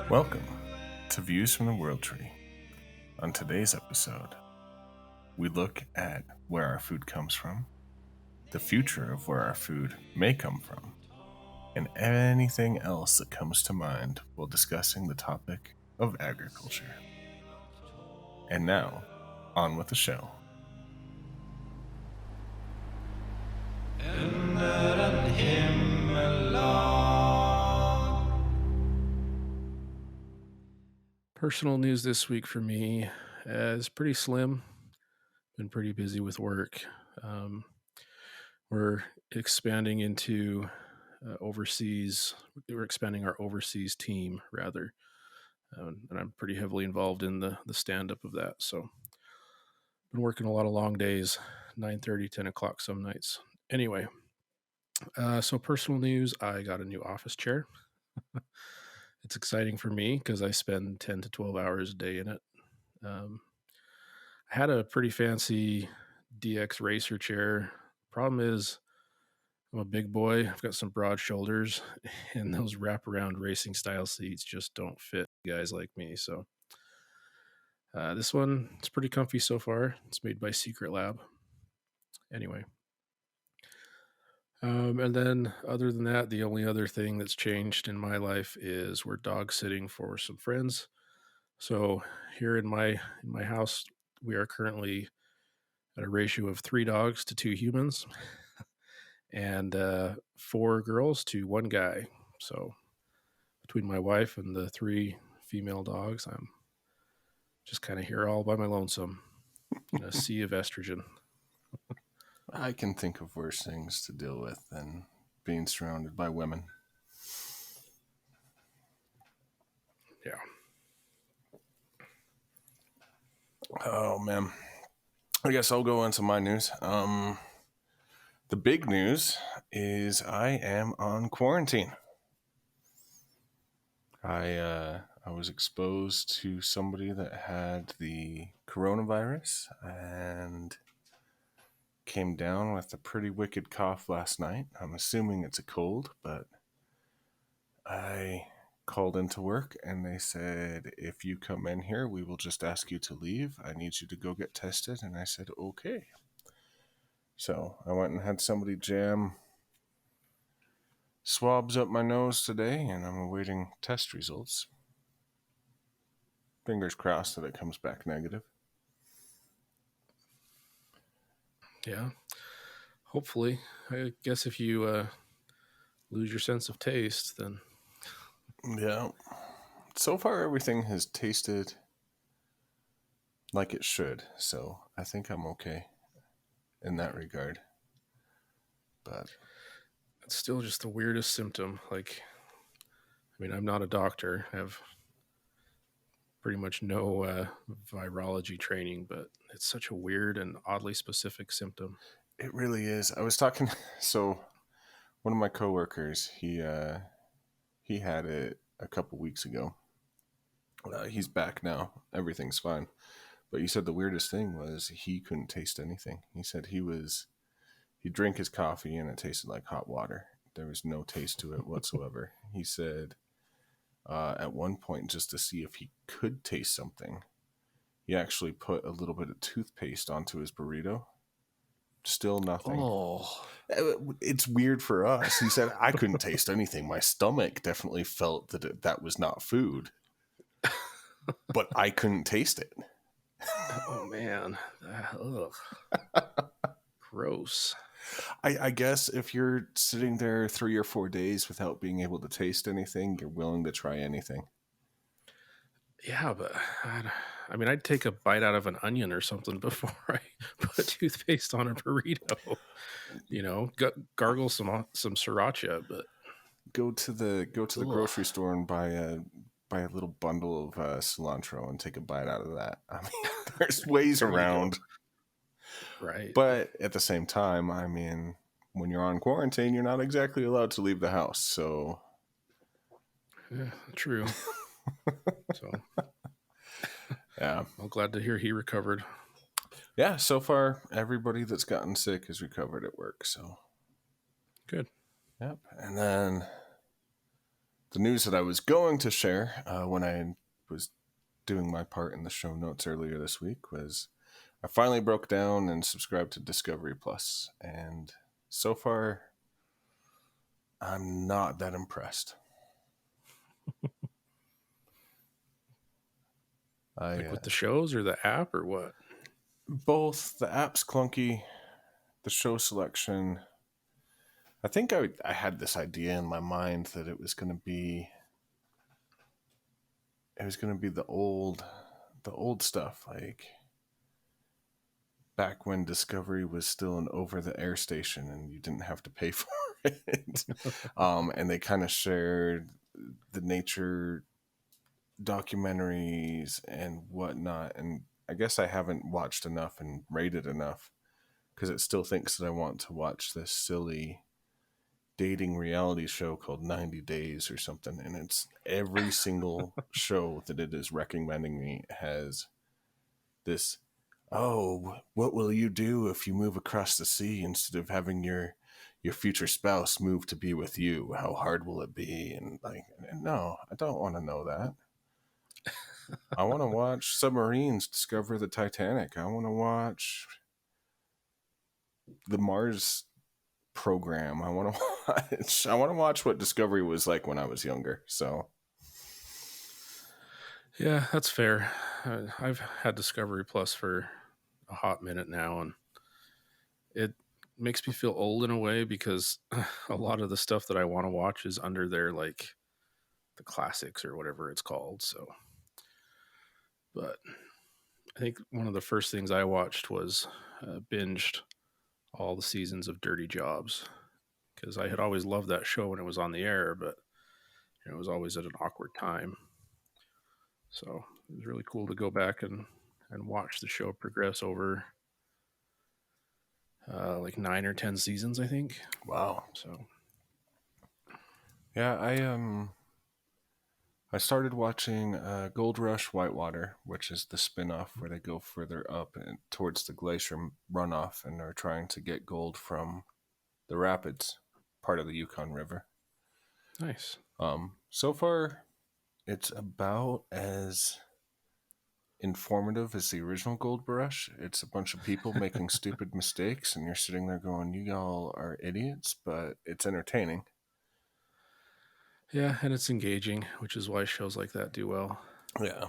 Welcome to Views from the World Tree. On today's episode, we look at where our food comes from, the future of where our food may come from, and anything else that comes to mind while discussing the topic of agriculture. And now, on with the show. Personal news this week for me is pretty slim. Been pretty busy with work. We're expanding into overseas. We're expanding our overseas team, rather. And I'm pretty heavily involved in the stand-up of that. So been working a lot of long days, 9:30, 10 o'clock some nights. Anyway, so personal news, I got a new office chair. It's exciting for me because I spend 10 to 12 hours a day in it. I had a pretty fancy DX racer chair. Problem is, I'm a big boy. I've got some broad shoulders, and those wraparound racing style seats just don't fit guys like me. So this one is pretty comfy so far. It's made by Secret Lab. Anyway. And then other than that, the only other thing that's changed in my life is we're dog sitting for some friends. So here in my house, we are currently at a ratio of 3 dogs to 2 humans and 4 girls to 1 guy. So between my wife and the 3 female dogs, I'm just kind of here all by my lonesome in a sea of estrogen. I can think of worse things to deal with than being surrounded by women. Yeah. Oh, man. I guess I'll go into my news. The big news is I am on quarantine. I was exposed to somebody that had the coronavirus and came down with a pretty wicked cough last night. I'm assuming it's a cold, but I called into work and they said, if you come in here, we will just ask you to leave. I need you to go get tested. And I said, okay. So I went and had somebody jam swabs up my nose today, and I'm awaiting test results. Fingers crossed that it comes back negative. Yeah. Hopefully. I guess if you lose your sense of taste, then... Yeah. So far, everything has tasted like it should, so I think I'm okay in that regard. But it's still just the weirdest symptom. Like, I mean, I'm not a doctor. I have pretty much no virology training, but it's such a weird and oddly specific symptom. it really is. I was talking, so one of my coworkers, he had it a couple weeks ago. He's back now. Everything's fine. But he said the weirdest thing was he couldn't taste anything. He said he drank his coffee and it tasted like hot water. There was no taste to it whatsoever. He said at one point, just to see if he could taste something, he actually put a little bit of toothpaste onto his burrito. Still nothing. Oh, it's weird for us. He said, I couldn't taste anything. My stomach definitely felt that that was not food, but I couldn't taste it. Oh man. Ugh. Gross. I guess if you're sitting there 3 or 4 days without being able to taste anything, you're willing to try anything. Yeah, but I mean, I'd take a bite out of an onion or something before I put toothpaste on a burrito. You know, gargle some sriracha, but Go to the grocery store and buy a little bundle of cilantro and take a bite out of that. I mean, there's ways around. Right. But at the same time, I mean, when you're on quarantine, you're not exactly allowed to leave the house. So, yeah, true. So, yeah. I'm glad to hear he recovered. Yeah, so far, everybody that's gotten sick has recovered at work. So, good. Yep. And then the news that I was going to share when I was doing my part in the show notes earlier this week was I finally broke down and subscribed to Discovery Plus, and so far I'm not that impressed. Like with the shows or the app or what? Both the app's clunky, the show selection. I think I had this idea in my mind that it was going to be the old stuff, like back when Discovery was still an over the air station and you didn't have to pay for it. And they kind of shared the nature documentaries and whatnot. And I guess I haven't watched enough and rated enough because it still thinks that I want to watch this silly dating reality show called 90 Days or something. And it's every single show that it is recommending me has this, oh, what will you do if you move across the sea instead of having your future spouse move to be with you? How hard will it be? And like, no, I don't want to know that. I want to watch submarines discover the Titanic. I want to watch the Mars program. I want to watch what Discovery was like when I was younger. So Yeah, that's fair. I've had Discovery Plus for a hot minute now, and it makes me feel old in a way because a lot of the stuff that I want to watch is under their like the classics or whatever it's called. So, but I think one of the first things I watched was binged all the seasons of Dirty Jobs because I had always loved that show when it was on the air, but it was always at an awkward time. So it was really cool to go back and watch the show progress over like 9 or 10 seasons, I think. wow. So Yeah, I started watching Gold Rush Whitewater, which is the spin-off where they go further up and towards the glacier runoff and are trying to get gold from the rapids, part of the Yukon River. nice. So far, it's about as informative as the original Gold Rush. It's a bunch of people making stupid mistakes, and you're sitting there going, "You all are idiots," but it's entertaining. Yeah, and it's engaging, which is why shows like that do well. Yeah.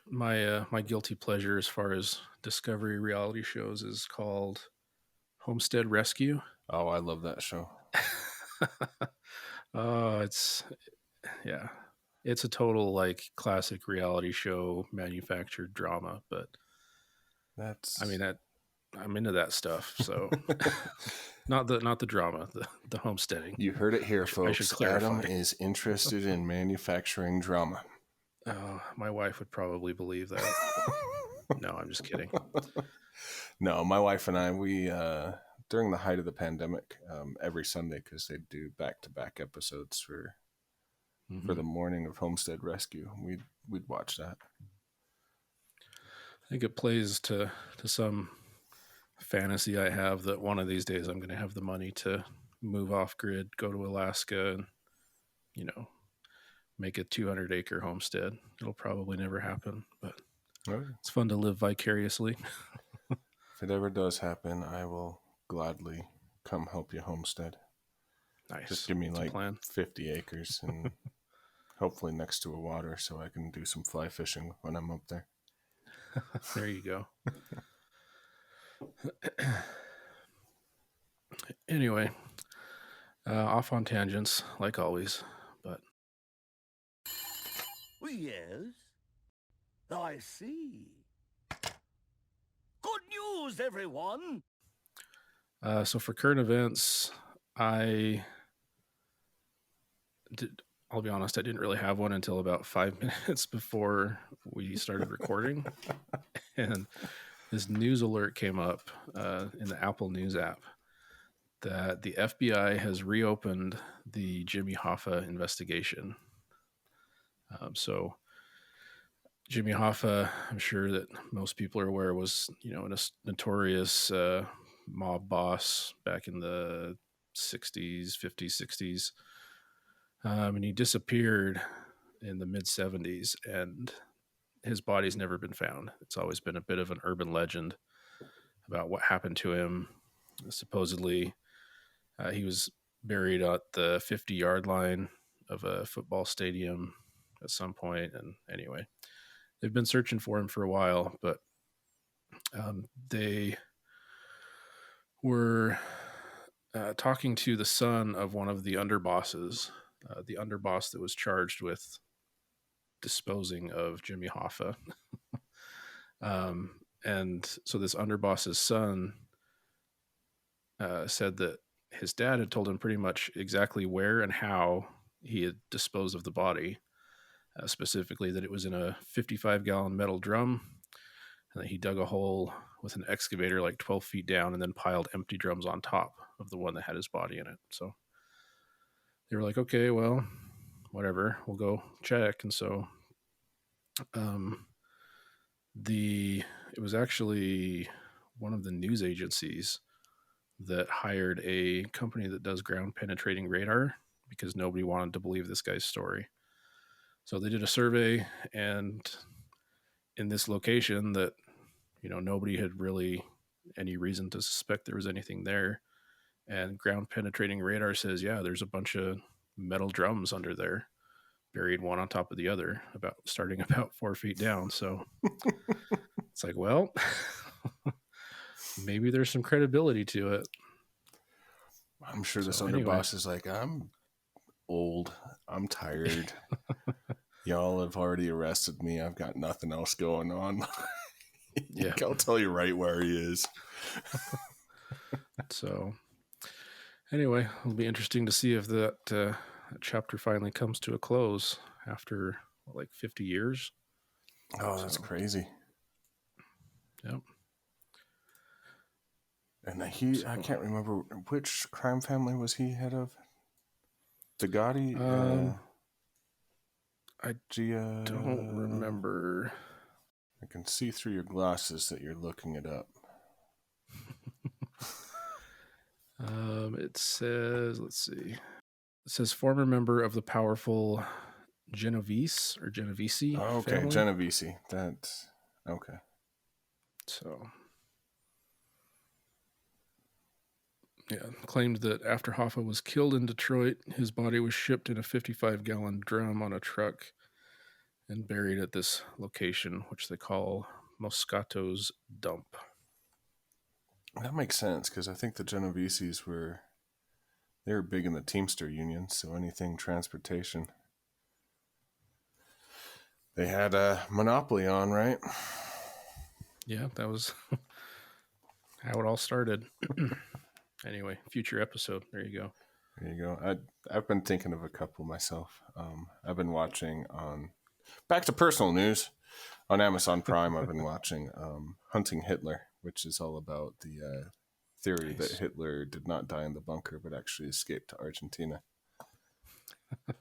My guilty pleasure as far as Discovery reality shows is called Homestead Rescue. Oh, I love that show. Oh, yeah, it's a total like classic reality show manufactured drama, but I That's mean that I'm into that stuff. So not the drama, the homesteading. You heard it here, I should folks. Adam clarify. is interested in manufacturing drama. Oh, my wife would probably believe that. No, I'm just kidding. No, my wife and I, we during the height of the pandemic, every Sunday because they do back-to-back episodes for Mm-hmm. the morning of Homestead Rescue. We'd watch that. I think it plays to some fantasy I have that one of these days I'm going to have the money to move off grid, go to Alaska, and you know make a 200-acre homestead. It'll probably never happen, but Well, it's fun to live vicariously. if it ever does happen, I will gladly come help you homestead. Just Nice. give me It's a like plan. 50 acres and hopefully next to a water so I can do some fly fishing when I'm up there. There you go. Anyway, off on tangents like always, but Yes, I see. Good news, everyone! so for current events, I did. I'll be honest, I didn't really have one until about 5 minutes before we started recording, and this news alert came up in the Apple News app that the FBI has reopened the Jimmy Hoffa investigation. So Jimmy Hoffa, I'm sure that most people are aware, was a notorious mob boss back in the 60s, 50s, 60s. And he disappeared in the mid-70s, and his body's never been found. It's always been a bit of an urban legend about what happened to him. Supposedly, he was buried at the 50-yard line of a football stadium at some point. And anyway, they've been searching for him for a while, but they were talking to the son of one of the underbosses, the underboss that was charged with disposing of Jimmy Hoffa. And so this underboss's son said that his dad had told him pretty much exactly where and how he had disposed of the body, specifically that it was in a 55-gallon metal drum, and that he dug a hole with an excavator like 12 feet down and then piled empty drums on top of the one that had his body in it. So they were like, okay, well, whatever, we'll go check. And so it was actually one of the news agencies that hired a company that does ground penetrating radar because nobody wanted to believe this guy's story. So they did a survey, and in this location that, nobody had really any reason to suspect there was anything there. And ground penetrating radar says, yeah, there's a bunch of metal drums under there, buried one on top of the other, starting about 4 feet down. So it's like, well, maybe there's some credibility to it. I'm sure this underboss is like, I'm old. I'm tired. Y'all have already arrested me. I've got nothing else going on. Yeah. I'll tell you right where he is. So anyway, it'll be interesting to see if that chapter finally comes to a close after like 50 years. Oh, that's crazy. Yep. And I can't remember which crime family was he head of. DeGotti? I don't remember. I can see through your glasses that you're looking it up. It says, let's see. It says former member of the powerful Genovese or Genovese. Oh, okay, family. Genovese. That's okay. So, yeah, claimed that after Hoffa was killed in Detroit, his body was shipped in a 55-gallon drum on a truck and buried at this location, which they call Moscato's Dump. That makes sense, because I think the Genoveses were big in the Teamster Union, so anything transportation they had a monopoly on, right? Yeah, that was how it all started. Anyway, future episode. There you go. There you go. I've been thinking of a couple myself. I've been watching on back to personal news on Amazon Prime. I've been watching Hunting Hitler, which is all about the theory that Hitler did not die in the bunker but actually escaped to Argentina.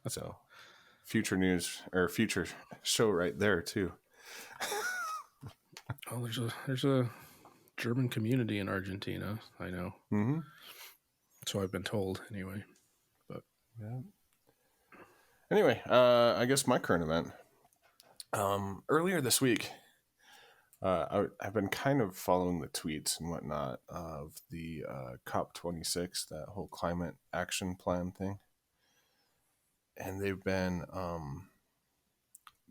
So, future news or future show right there too. Oh, there's a German community in Argentina. I know. Mm-hmm. So I've been told anyway. But yeah. Anyway, I guess my current event. Earlier this week, I've been kind of following the tweets and whatnot of the COP26, that whole climate action plan thing. And they've been,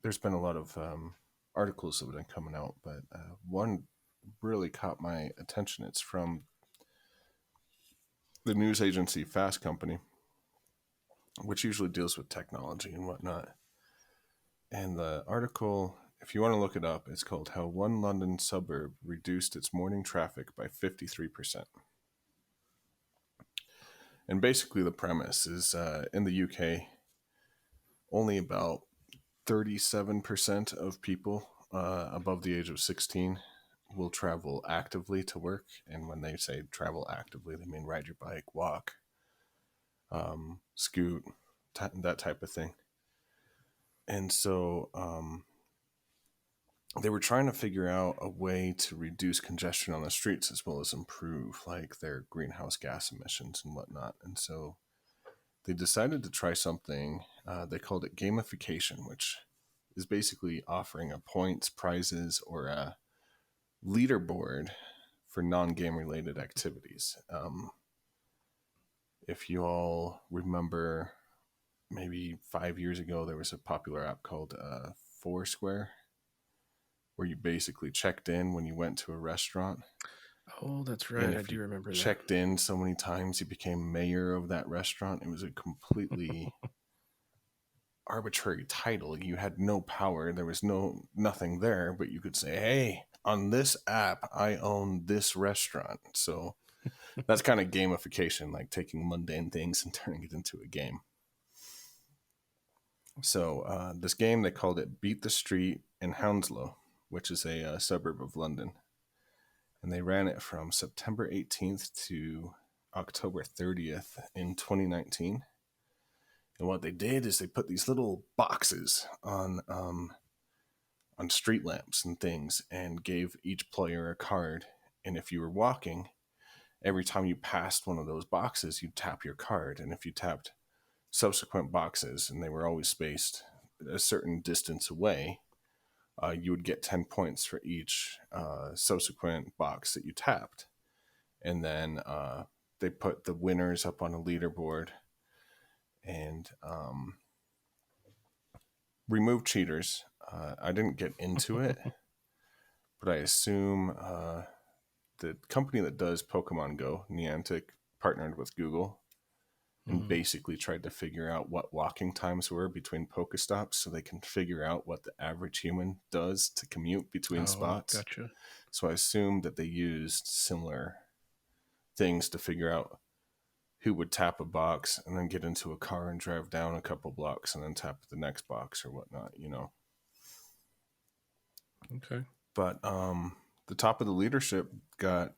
there's been a lot of articles that have been coming out, but one really caught my attention. It's from the news agency Fast Company, which usually deals with technology and whatnot. And the article, if you want to look it up, it's called How One London Suburb Reduced Its Morning Traffic by 53%. And basically the premise is in the UK, only about 37% of people above the age of 16 will travel actively to work. And when they say travel actively, they mean ride your bike, walk, scoot, that type of thing. And so they were trying to figure out a way to reduce congestion on the streets as well as improve like their greenhouse gas emissions and whatnot. And so they decided to try something. They called it gamification, which is basically offering a points, prizes, or a leaderboard for non-game related activities. If you all remember, maybe 5 years ago, there was a popular app called Foursquare, where you basically checked in when you went to a restaurant. Oh, that's And right. I if do you remember that. checked in so many times, you became mayor of that restaurant. It was a completely arbitrary title. You had no power. There was nothing there, but you could say, "Hey, on this app, I own this restaurant." So that's kind of gamification, like taking mundane things and turning it into a game. So this game, they called it Beat the Street in Hounslow, which is a suburb of London. And they ran it from September 18th to October 30th in 2019. And what they did is they put these little boxes on street lamps and things, and gave each player a card. And if you were walking, every time you passed one of those boxes, you'd tap your card. And if you tapped subsequent boxes, and they were always spaced a certain distance away, you would get 10 points for each subsequent box that you tapped. And then they put the winners up on a leaderboard and remove cheaters. I didn't get into it, but I assume the company that does Pokemon Go, Niantic, partnered with Google and basically tried to figure out what walking times were between Pokestops so they can figure out what the average human does to commute between spots. Gotcha. So I assume that they used similar things to figure out who would tap a box and then get into a car and drive down a couple blocks and then tap the next box or whatnot, you know. Okay. But the top of the leadership got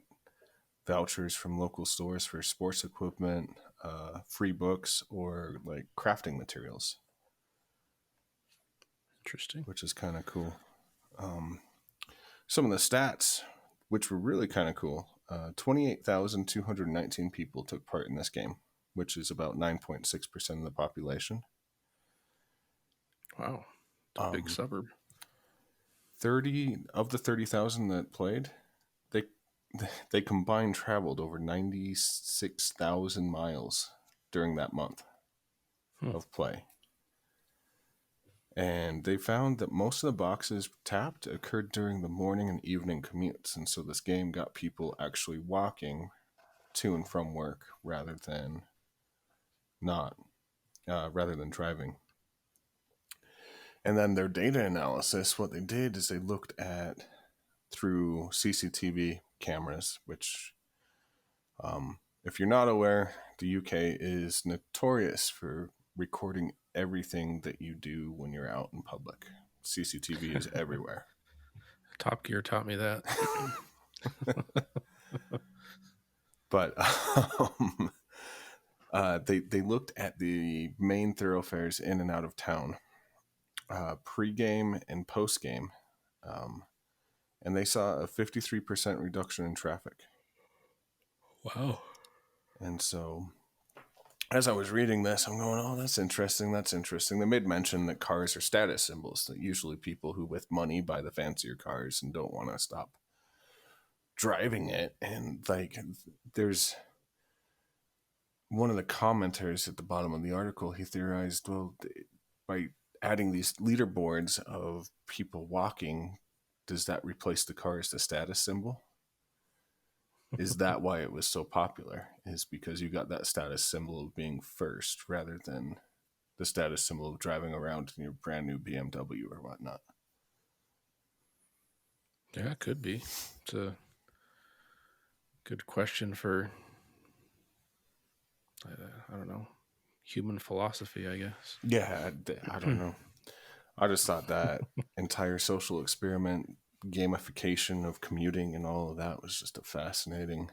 vouchers from local stores for sports equipment, free books, or like crafting materials. Interesting. Which is kind of cool. Some of the stats, which were really kind of cool, 28,219 people took part in this game, which is about 9.6% of the population. Wow. It's a big suburb. 30 of the 30,000 that played, they combined traveled over 96,000 miles during that month of play. And they found that most of the boxes tapped occurred during the morning and evening commutes. And so this game got people actually walking to and from work rather than driving. And then their data analysis, what they did is they looked at through CCTV cameras, which, if you're not aware, the UK is notorious for recording everything that you do when you're out in public. CCTV is everywhere. Top Gear taught me that. But they looked at the main thoroughfares in and out of town, pre-game and post-game, and they saw a 53% reduction in traffic. Wow. And so as I was reading this, I'm going, oh, that's interesting. They made mention that cars are status symbols, that usually people who with money buy the fancier cars and don't want to stop driving it. And like, there's one of the commenters at the bottom of the article, he theorized, well, by adding these leaderboards of people walking, does that replace the car as the status symbol? Is that why it was so popular? Is because you got that status symbol of being first rather than the status symbol of driving around in your brand new BMW or whatnot. Yeah, it could be. It's a good question for, I don't know, human philosophy, I guess. Yeah, I don't know. I just thought that entire social experiment, gamification of commuting and all of that was just a fascinating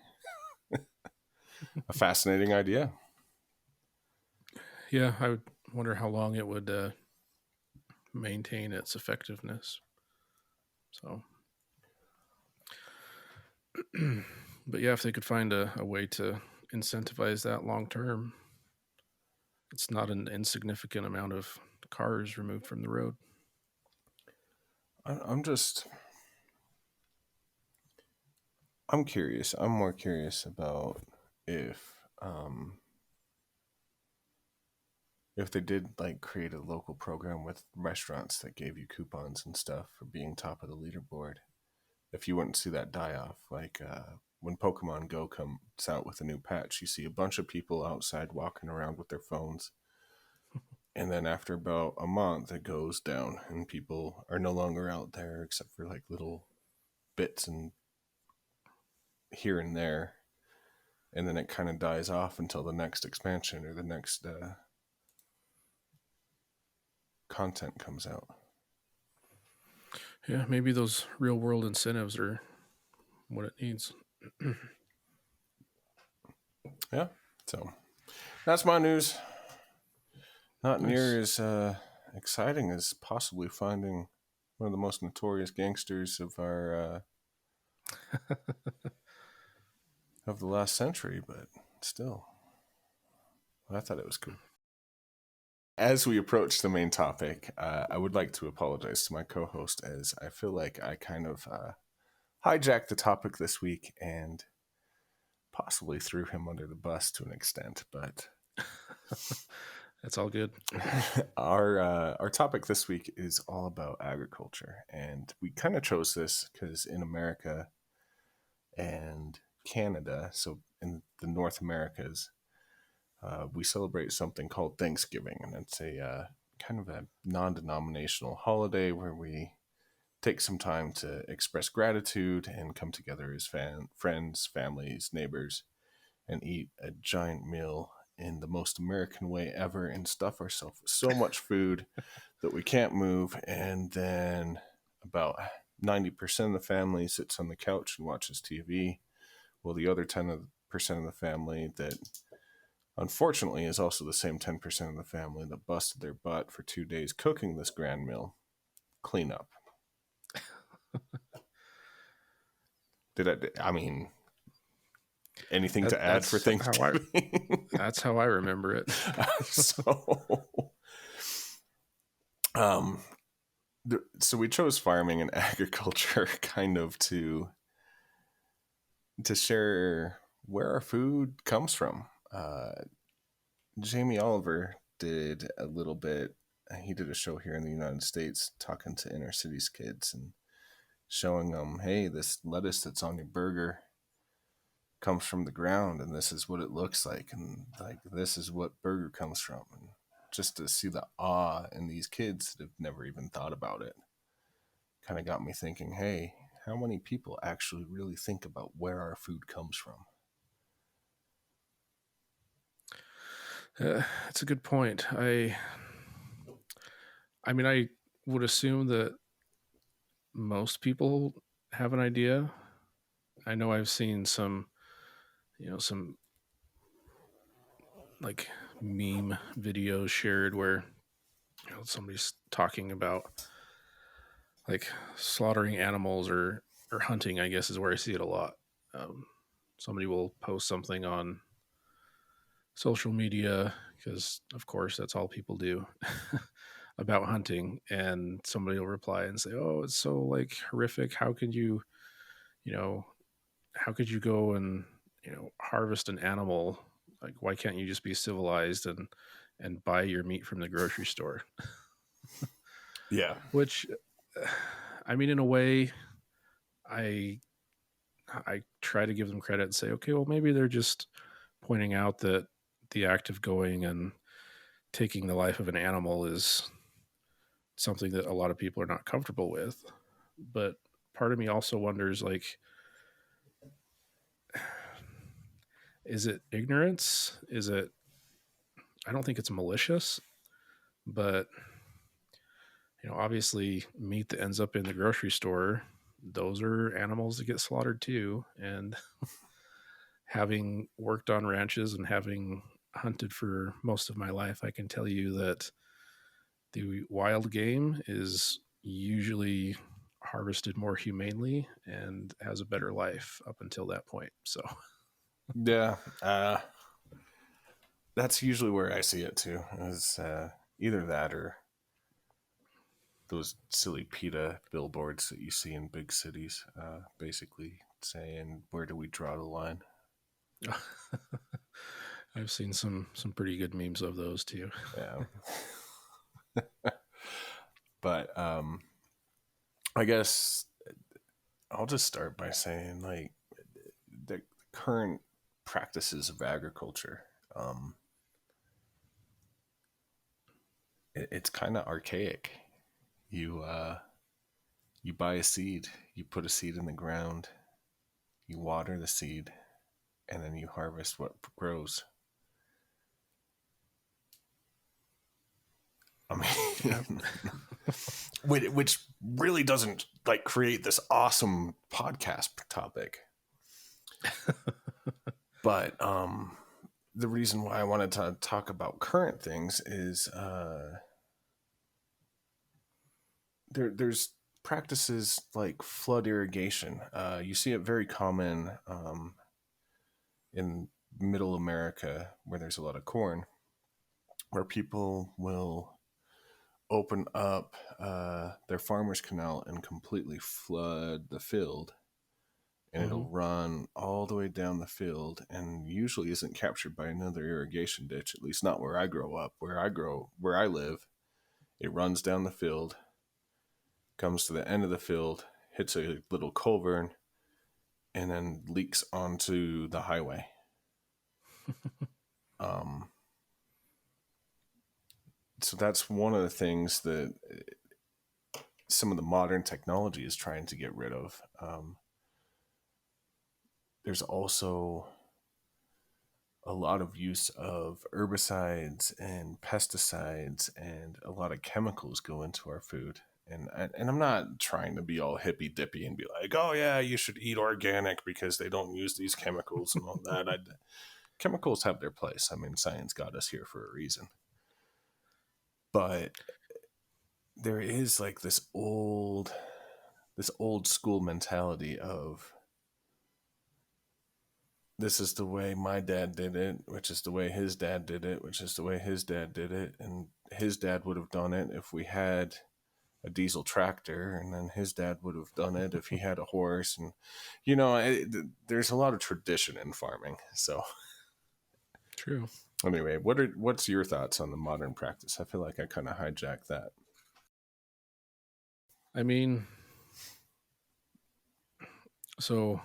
idea. Yeah, I would wonder how long it would maintain its effectiveness. So, but yeah, if they could find a way to incentivize that long term, it's not an insignificant amount of cars removed from the road. I'm curious. I'm more curious about um if they did like create a local program with restaurants that gave you coupons and stuff for being top of the leaderboard. If you wouldn't see that die off, like when Pokemon Go comes out with a new patch, you see a bunch of people outside walking around with their phones. And then after about a month, it goes down, and people are no longer out there except for like little bits and here and there. And then it kind of dies off until the next expansion or the next content comes out. Yeah, maybe those real world incentives are what it needs. Yeah. So that's my news. Not Nice. near as exciting as possibly finding one of the most notorious gangsters of our of the last century, but still, I thought it was cool. As we approach the main topic, I would like to apologize to my co-host, as I feel like I kind of hijacked the topic this week and possibly threw him under the bus to an extent. But That's all good. our topic this week is all about agriculture, and we kind of chose this because in America and Canada, so in the North Americas, we celebrate something called Thanksgiving, and it's a kind of a non-denominational holiday where we take some time to express gratitude and come together as friends, families, neighbors, and eat a giant meal in the most American way ever and stuff ourselves with so much food that we can't move. And then about 90% of the family sits on the couch and watches TV, while the other 10% of the family, that unfortunately is also the same 10% of the family that busted their butt for 2 days cooking this grand meal, clean up. I mean, anything to add for Thanksgiving? That's how I remember it. So we chose farming and agriculture kind of to share where our food comes from. Jamie Oliver did a little bit. He did a show here in the United States talking to inner cities kids and showing them, hey, this lettuce that's on your burger comes from the ground, and this is what it looks like, and like this is what burger comes from. And just to see the awe in these kids that have never even thought about it kind of got me thinking, hey, how many people actually really think about where our food comes from? That's a good point. I mean, I would assume that most people have an idea. I know I've seen some like meme videos shared where somebody's talking about like slaughtering animals or hunting, I guess is where I see it a lot. Somebody will post something on social media, because of course that's all people do, about hunting, and somebody will reply and say, oh, it's so like horrific, how could you go and harvest an animal, like why can't you just be civilized and buy your meat from the grocery store? Yeah. Which, I mean, in a way, I try to give them credit and say, okay, well, maybe they're just pointing out that the act of going and taking the life of an animal is something that a lot of people are not comfortable with. But part of me also wonders, like, is it ignorance? I don't think it's malicious, but obviously meat that ends up in the grocery store, those are animals that get slaughtered too. And having worked on ranches and having hunted for most of my life, I can tell you that the wild game is usually harvested more humanely and has a better life up until that point. So yeah, that's usually where I see it too. Is either that or those silly PETA billboards that you see in big cities, basically saying, "Where do we draw the line?" I've seen some pretty good memes of those too. Yeah. But I guess I'll just start by saying, like, the current practices of agriculture, um, it's kind of archaic. You you buy a seed, you put a seed in the ground, you water the seed, and then you harvest what grows. I Yeah. mean, which really doesn't like create this awesome podcast topic. But the reason why I wanted to talk about current things is there's practices like flood irrigation. You see it very common in middle America where there's a lot of corn, where people will open up their farmer's canal and completely flood the field, and Mm-hmm. it'll run all the way down the field and usually isn't captured by another irrigation ditch, at least not where I grow up. Where I live, it runs down the field, comes to the end of the field, hits a little culvert, and then leaks onto the highway. um, so that's one of the things that some of the modern technology is trying to get rid of. There's also a lot of use of herbicides and pesticides, and a lot of chemicals go into our food. And I'm not trying to be all hippy dippy and be like, oh yeah, you should eat organic because they don't use these chemicals and all that. Chemicals have their place. I mean, science got us here for a reason. But there is like this old school mentality of, this is the way my dad did it, which is the way his dad did it, which is the way his dad did it, and his dad would have done it if we had a diesel tractor, and then his dad would have done it if he had a horse. And there's a lot of tradition in farming. So True. anyway, what's your thoughts on the modern practice? I feel like I kind of hijacked that. I mean, so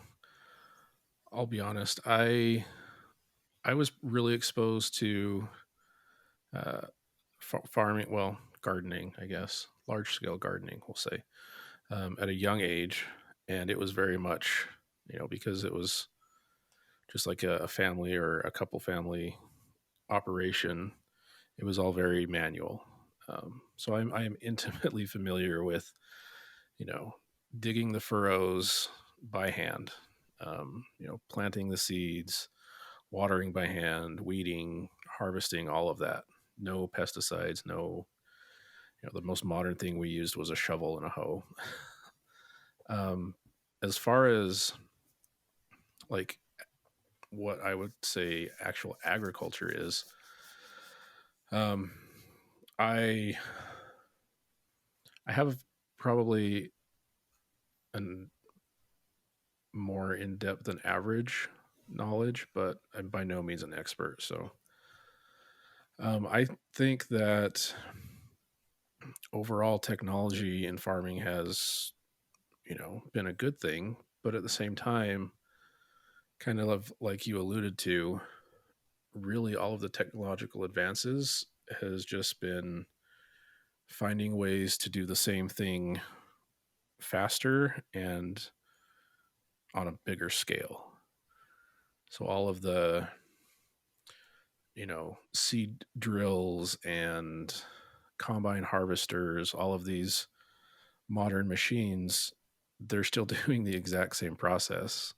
I'll be honest. I was really exposed to uh, farming, well, gardening, I guess, large scale gardening, we'll say, at a young age, and it was very much, because it was just like a family or a couple family operation. It was all very manual. So I am intimately familiar with, you know, digging the furrows by hand, planting the seeds, watering by hand, weeding, harvesting, all of that. No pesticides, no, the most modern thing we used was a shovel and a hoe. um, as far as like what I would say actual agriculture is, um, I I have probably an more in depth than average knowledge, but I'm by no means an expert. So I think that overall technology in farming has, been a good thing, but at the same time, kind of like you alluded to, really all of the technological advances has just been finding ways to do the same thing faster and on a bigger scale. So all of the, seed drills and combine harvesters, all of these modern machines, they're still doing the exact same process.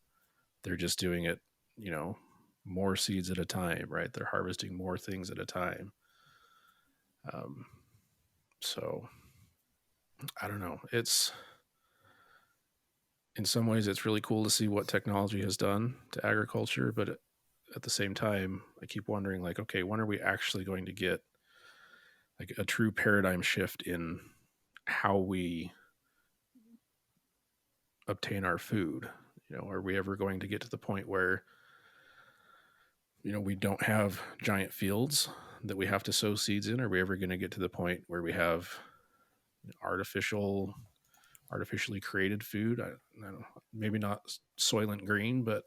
They're just doing it, you know, more seeds at a time, right? They're harvesting more things at a time. Um, so I don't know. It's in some ways it's really cool to see what technology has done to agriculture, but at the same time, I keep wondering, like, okay, when are we actually going to get like a true paradigm shift in how we obtain our food? Are we ever going to get to the point where, we don't have giant fields that we have to sow seeds in? Are we ever going to get to the point where we have artificially created food? I don't know, maybe not Soylent Green, but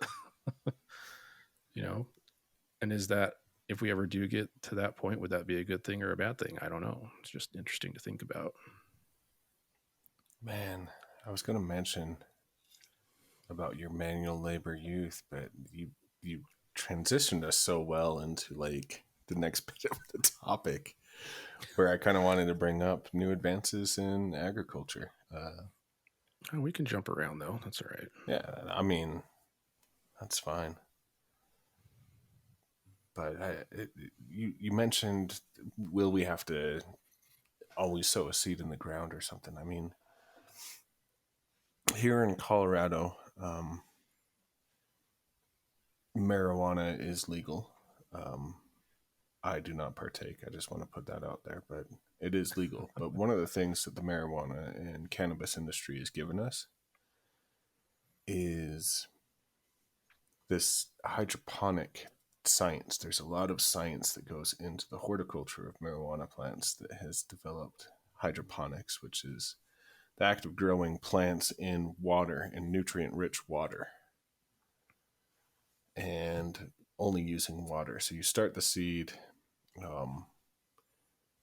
and is that, if we ever do get to that point, would that be a good thing or a bad thing? I don't know. It's just interesting to think about. Man, I was going to mention about your manual labor youth, but you transitioned us so well into like the next bit of the topic, where I kind of wanted to bring up new advances in agriculture. Oh, we can jump around though. That's all right. Yeah, I mean, that's fine. But you mentioned, will we have to always sow a seed in the ground or something? I mean, here in Colorado, marijuana is legal. I do not partake. I just want to put that out there, but it is legal. But one of the things that the marijuana and cannabis industry has given us is this hydroponic science. There's a lot of science that goes into the horticulture of marijuana plants that has developed hydroponics, which is the act of growing plants in water, in nutrient-rich water, and only using water. So you start the seed.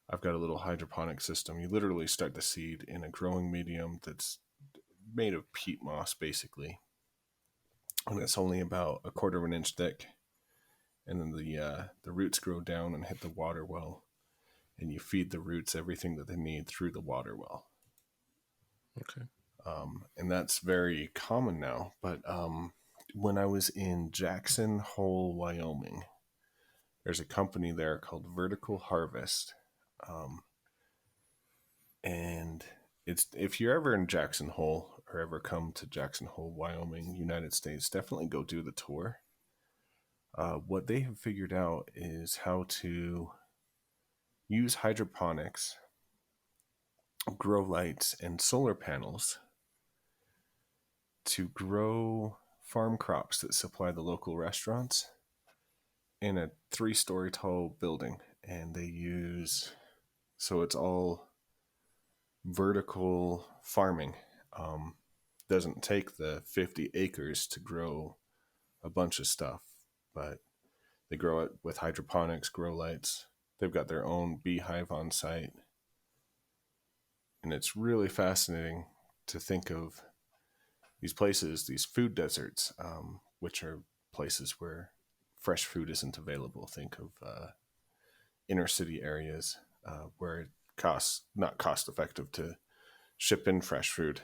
I've got a little hydroponic system. You literally start the seed in a growing medium that's made of peat moss, basically, and it's only about a quarter of an inch thick. And then the roots grow down and hit the water well, and you feed the roots everything that they need through the water well. Okay. And that's very common now. But when I was in Jackson Hole, Wyoming, there's a company there called Vertical Harvest. And it's, if you're ever in Jackson Hole or ever come to Jackson Hole, Wyoming, United States, definitely go do the tour. What they have figured out is how to use hydroponics, grow lights, and solar panels to grow farm crops that supply the local restaurants in a 3-story tall building. And they use, so it's all vertical farming. Doesn't take the 50 acres to grow a bunch of stuff, but they grow it with hydroponics, grow lights. They've got their own beehive on site. And it's really fascinating to think of these places, these food deserts, which are places where fresh food isn't available. Think of inner city areas where it costs, not cost effective to ship in fresh food,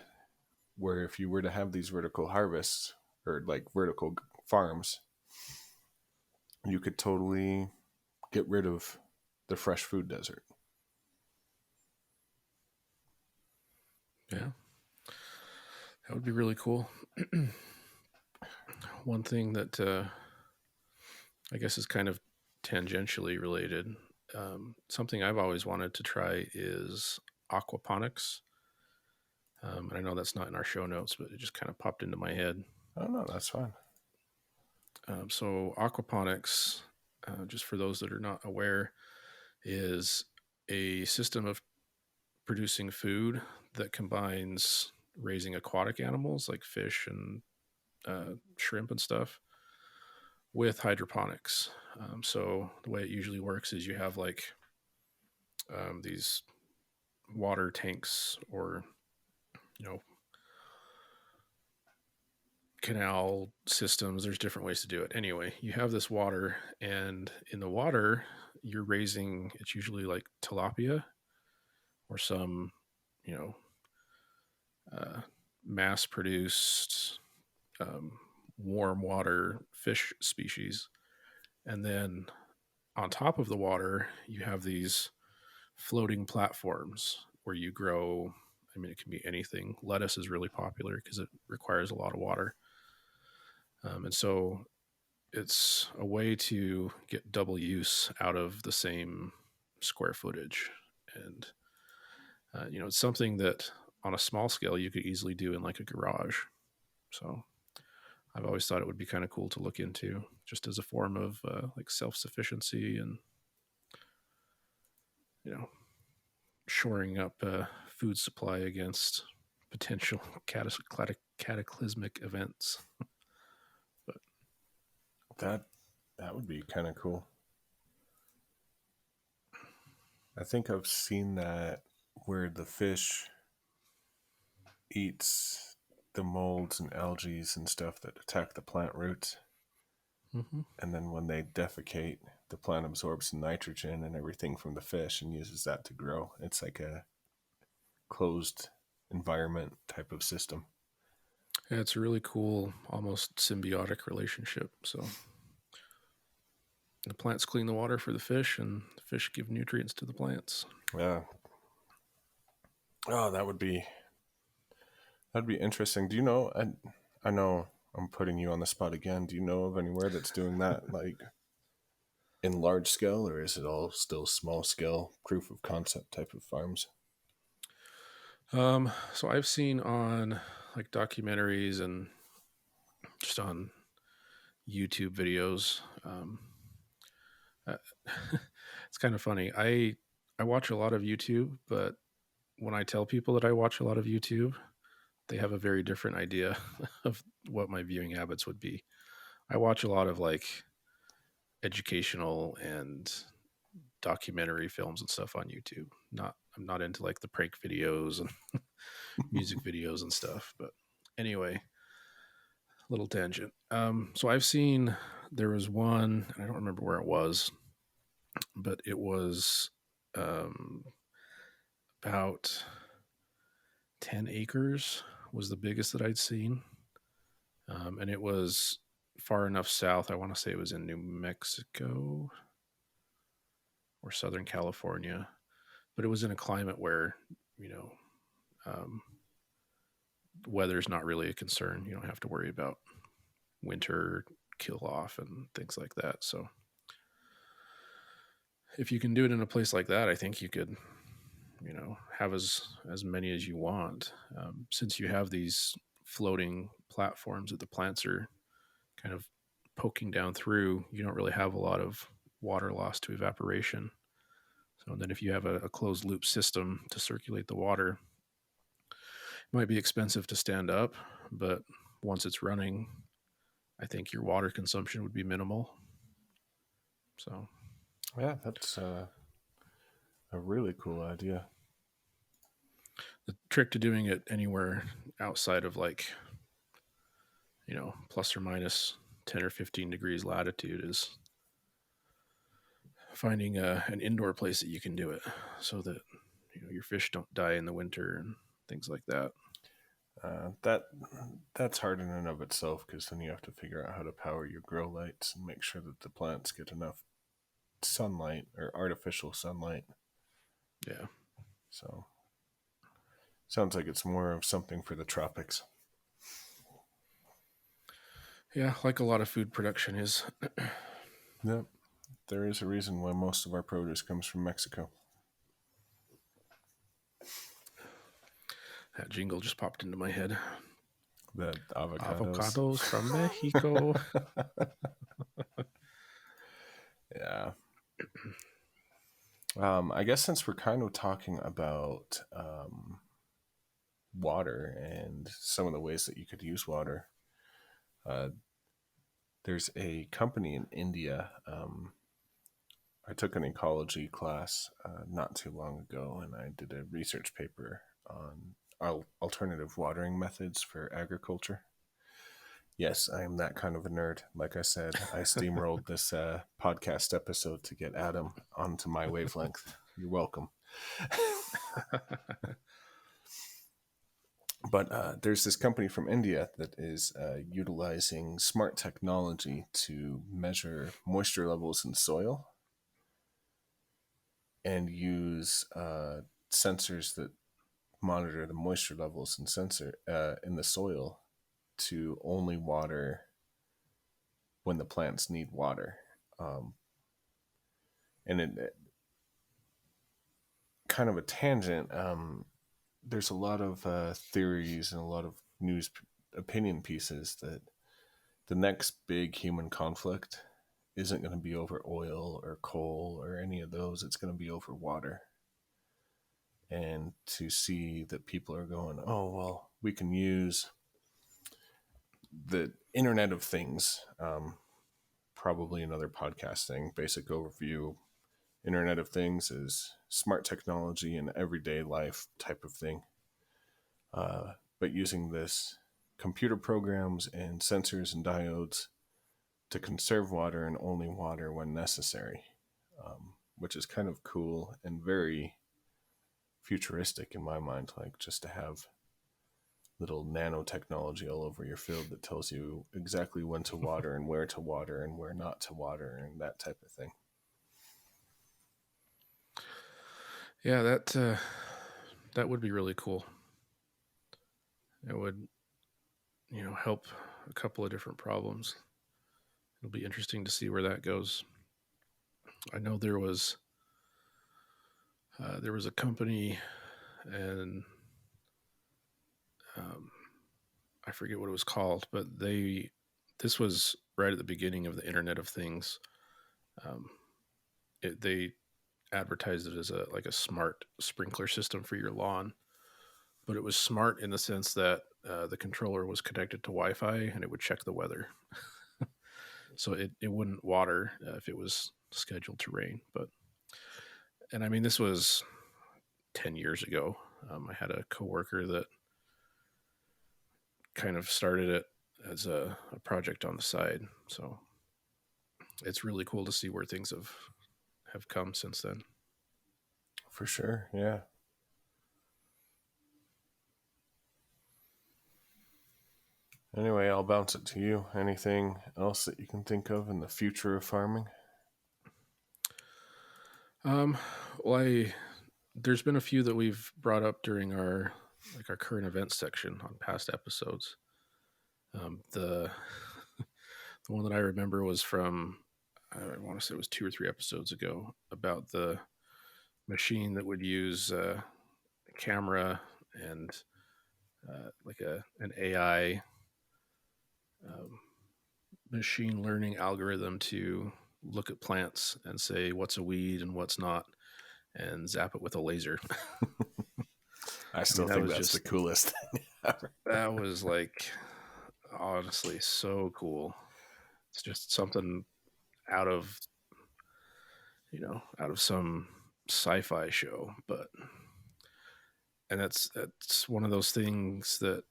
where if you were to have these vertical harvests or like vertical farms, you could totally get rid of the fresh food desert. Yeah. That would be really cool. One thing that I guess is kind of tangentially related, something I've always wanted to try is aquaponics. And I know that's not in our show notes, but it just kind of popped into my head. Oh, no, that's fine. So aquaponics, just for those that are not aware, is a system of producing food that combines raising aquatic animals like fish and shrimp and stuff with hydroponics. So the way it usually works is you have like these water tanks or canal systems. There's different ways to do it. Anyway, you have this water, and in the water you're raising, it's usually like tilapia or some mass produced warm water fish species. And then on top of the water you have these floating platforms where you grow, I mean, it can be anything. Lettuce is really popular because it requires a lot of water. And so it's a way to get double use out of the same square footage. And, it's something that on a small scale you could easily do in like a garage. So I've always thought it would be kind of cool to look into just as a form of like self-sufficiency and, shoring up food supply against potential cataclysmic events. But That would be kind of cool. I think I've seen that where the fish eats the molds and algae and stuff that attack the plant roots. mm-hmm. And then when they defecate, the plant absorbs the nitrogen and everything from the fish and uses that to grow. It's like a closed environment type of system. Yeah, it's a really cool, almost symbiotic relationship. So the plants clean the water for the fish, and the fish give nutrients to the plants. Yeah. Oh, that'd be interesting. Do you know? I know I'm putting you on the spot again. Do you know of anywhere that's doing that, like in large scale, or is it all still small scale proof of concept type of farms? So I've seen on like documentaries and just on YouTube videos. Uh, it's kind of funny. I watch a lot of YouTube, but when I tell people that I watch a lot of YouTube, they have a very different idea of what my viewing habits would be. I watch a lot of like educational and documentary films and stuff on YouTube. I'm not into like the prank videos and music videos and stuff. But anyway, little tangent. So I've seen there was one, and I don't remember where it was, but it was about 10 acres was the biggest that I'd seen. And it was far enough south. I want to say it was in New Mexico or Southern California, but it was in a climate where, um, weather's not really a concern. You don't have to worry about winter kill off and things like that. So if you can do it in a place like that, I think you could, have as many as you want. Since you have these floating platforms that the plants are kind of poking down through, you don't really have a lot of water loss to evaporation. So then if you have a closed loop system to circulate the water, it might be expensive to stand up, but once it's running, I think your water consumption would be minimal. So yeah, that's a really cool idea. The trick to doing it anywhere outside of like, plus or minus 10 or 15 degrees latitude is finding an indoor place that you can do it so that, your fish don't die in the winter and things like that. That's hard in and of itself, because then you have to figure out how to power your grow lights and make sure that the plants get enough sunlight or artificial sunlight. Yeah. So sounds like it's more of something for the tropics. Yeah, like a lot of food production is. Yep. There is a reason why most of our produce comes from Mexico. That jingle just popped into my head. The Avocados from Mexico. Yeah. I guess since we're kind of talking about water and some of the ways that you could use water, there's a company in India. I took an ecology class not too long ago, and I did a research paper on alternative watering methods for agriculture. Yes, I am that kind of a nerd. Like I said, I steamrolled this podcast episode to get Adam onto my wavelength. You're welcome. But there's this company from India that is utilizing smart technology to measure moisture levels in soil and use sensors that monitor the moisture levels in the soil to only water when the plants need water. And it kind of a tangent. There's a lot of theories and a lot of news opinion pieces that the next big human conflict isn't going to be over oil or coal or any of those. It's going to be over water. And to see that people are going, oh, well, we can use the Internet of Things, probably another podcast thing, basic overview. Internet of Things is smart technology in everyday life type of thing. But using this computer programs and sensors and diodes to conserve water and only water when necessary, which is kind of cool and very futuristic in my mind. Like, just to have little nanotechnology all over your field that tells you exactly when to water and where not to water and that type of thing. Yeah, that would be really cool. It would, help a couple of different problems. It'll be interesting to see where that goes. I know there was a company, and I forget what it was called, but this was right at the beginning of the Internet of Things. They advertised it as a smart sprinkler system for your lawn, but it was smart in the sense that the controller was connected to Wi-Fi and it would check the weather. So it wouldn't water if it was scheduled to rain. And I mean, this was 10 years ago. I had a coworker that kind of started it as a project on the side. So it's really cool to see where things have come since then. For sure, yeah. Anyway, I'll bounce it to you. Anything else that you can think of in the future of farming? Well, there's been a few that we've brought up during our current events section on past episodes. The one that I remember was from, I want to say it was 2 or 3 episodes ago, about the machine that would use a camera and an AI machine learning algorithm to look at plants and say what's a weed and what's not, and zap it with a laser. I still think that's the coolest thing ever. That was honestly so cool. It's just something out of some sci-fi show, and that's one of those things that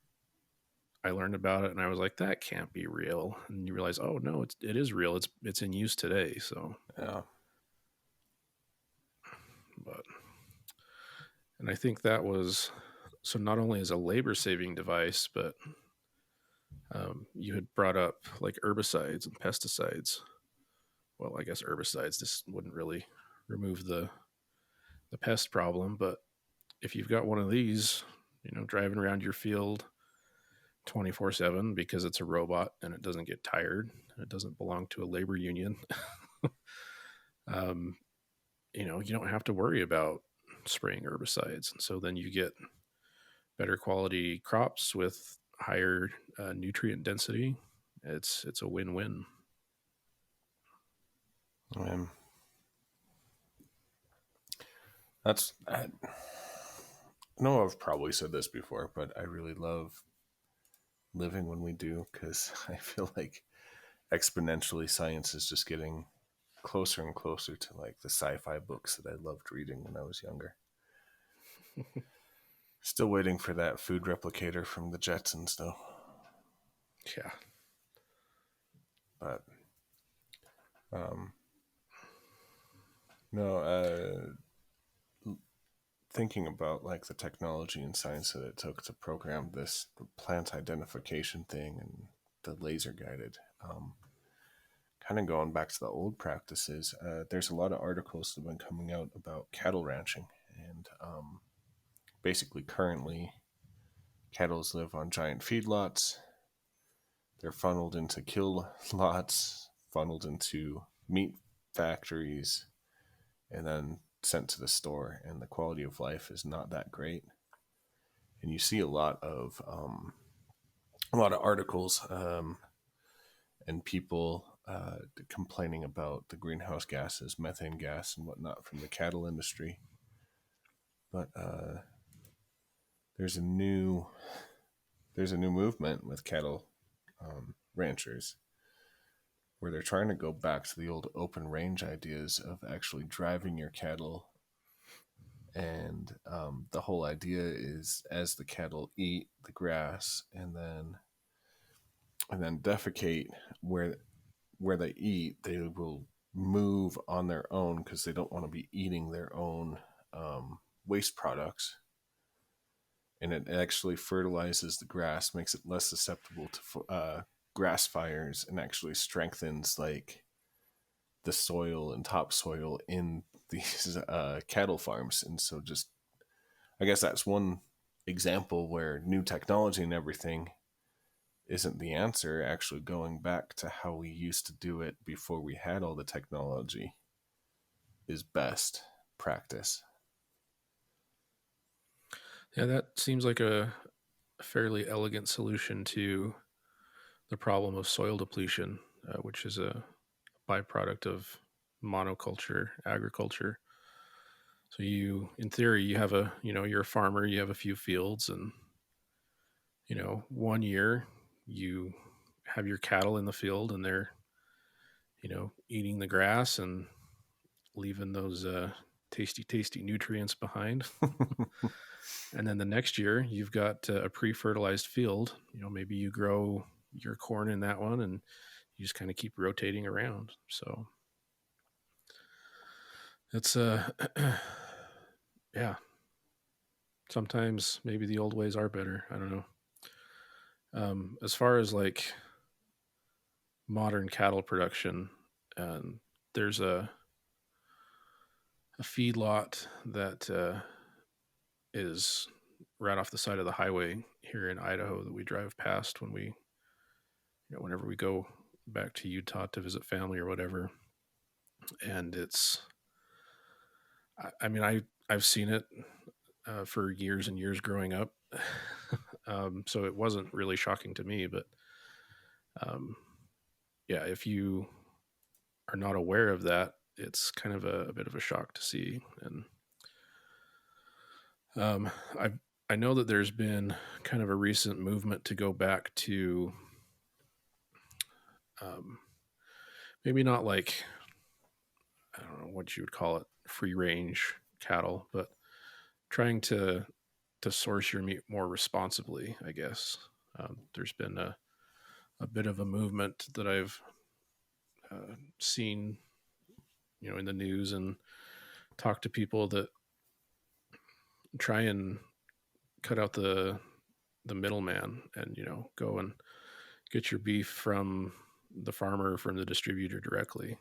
I learned about it and I was like, that can't be real. And you realize, oh no, it is real. It's in use today. So yeah. And I think that was, so not only as a labor saving device, but you had brought up like herbicides and pesticides. Well, I guess herbicides, this wouldn't really remove the pest problem, but if you've got one of these, driving around your field 24/7 because it's a robot and it doesn't get tired, and it doesn't belong to a labor union, you don't have to worry about spraying herbicides. And so then you get better quality crops with higher nutrient density. It's a win-win. I know I've probably said this before, but I really love living when we do, because I feel like exponentially science is just getting closer and closer to like the sci-fi books that I loved reading when I was younger. Still waiting for that food replicator from the Jetsons, though. Yeah. But no, thinking about like the technology and science that it took to program this plant identification thing and the laser guided, kind of going back to the old practices, there's a lot of articles that have been coming out about cattle ranching, and basically currently cattle live on giant feedlots. They're funneled into kill lots funneled into meat factories and then sent to the store, and the quality of life is not that great. And you see a lot of articles and people complaining about the greenhouse gases, methane gas, and whatnot from the cattle industry. But there's a new movement with cattle ranchers where they're trying to go back to the old open range ideas of actually driving your cattle. And the whole idea is, as the cattle eat the grass and then defecate where they eat, they will move on their own because they don't want to be eating their own waste products. And it actually fertilizes the grass, makes it less susceptible to grass fires, and actually strengthens like the soil and topsoil in these cattle farms. And so, just I guess that's one example where new technology and everything isn't the answer. Actually, going back to how we used to do it before we had all the technology is best practice. Yeah, that seems like a fairly elegant solution to the problem of soil depletion, which is a byproduct of monoculture agriculture. So you, in theory, you have you're a farmer, you have a few fields, and 1 year you have your cattle in the field, and they're eating the grass and leaving those tasty nutrients behind. And then the next year you've got a pre-fertilized field. Maybe you grow your corn in that one, and you just kind of keep rotating around. So it's yeah, sometimes maybe the old ways are better. I don't know. As far as like modern cattle production, there's a feedlot that is right off the side of the highway here in Idaho that we drive past whenever we go back to Utah to visit family or whatever. And I mean, I've seen it for years and years growing up. So it wasn't really shocking to me, but yeah, if you are not aware of that, it's kind of a bit of a shock to see. And I know that there's been kind of a recent movement to go back to maybe not like, I don't know what you would call it, free range cattle, but trying to source your meat more responsibly, I guess. There's been a bit of a movement that I've seen, in the news, and talk to people that try and cut out the middleman, and go and get your beef from the farmer, from the distributor directly.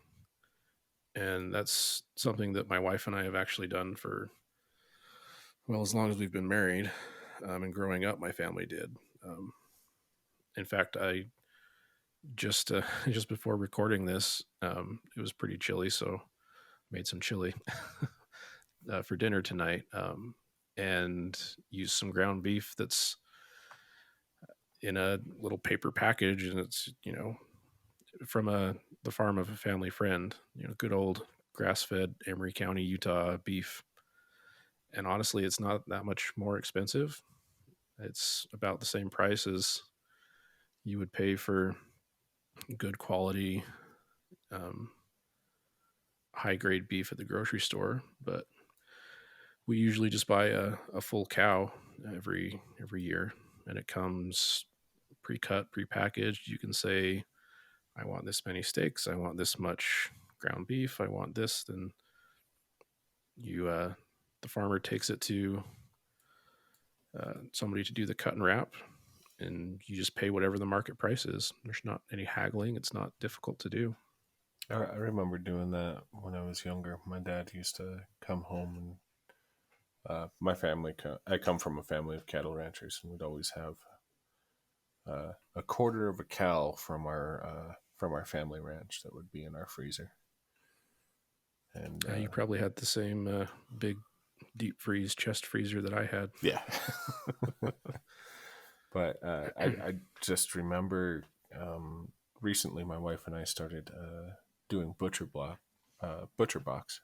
And that's something that my wife and I have actually done for, well, as long as we've been married. And growing up, my family did. In fact, I just just before recording this, it was pretty chilly, so made some chili for dinner tonight, and used some ground beef that's in a little paper package, and it's from the farm of a family friend. Good old grass-fed Emery County, Utah beef. And honestly, it's not that much more expensive. It's about the same price as you would pay for good quality, high grade beef at the grocery store. But we usually just buy a full cow every year, and it comes pre-cut, pre-packaged. You can say, I want this many steaks, I want this much ground beef, I want this. Then the farmer takes it to somebody to do the cut and wrap, and you just pay whatever the market price is. There's not any haggling. It's not difficult to do. I remember doing that when I was younger. My dad used to come home, and my family, I come from a family of cattle ranchers, and we'd always have a quarter of a cow from our from our family ranch that would be in our freezer. And You probably had the same big deep freeze chest freezer that I had. yeah. But I just remember recently my wife and I started doing butcher box,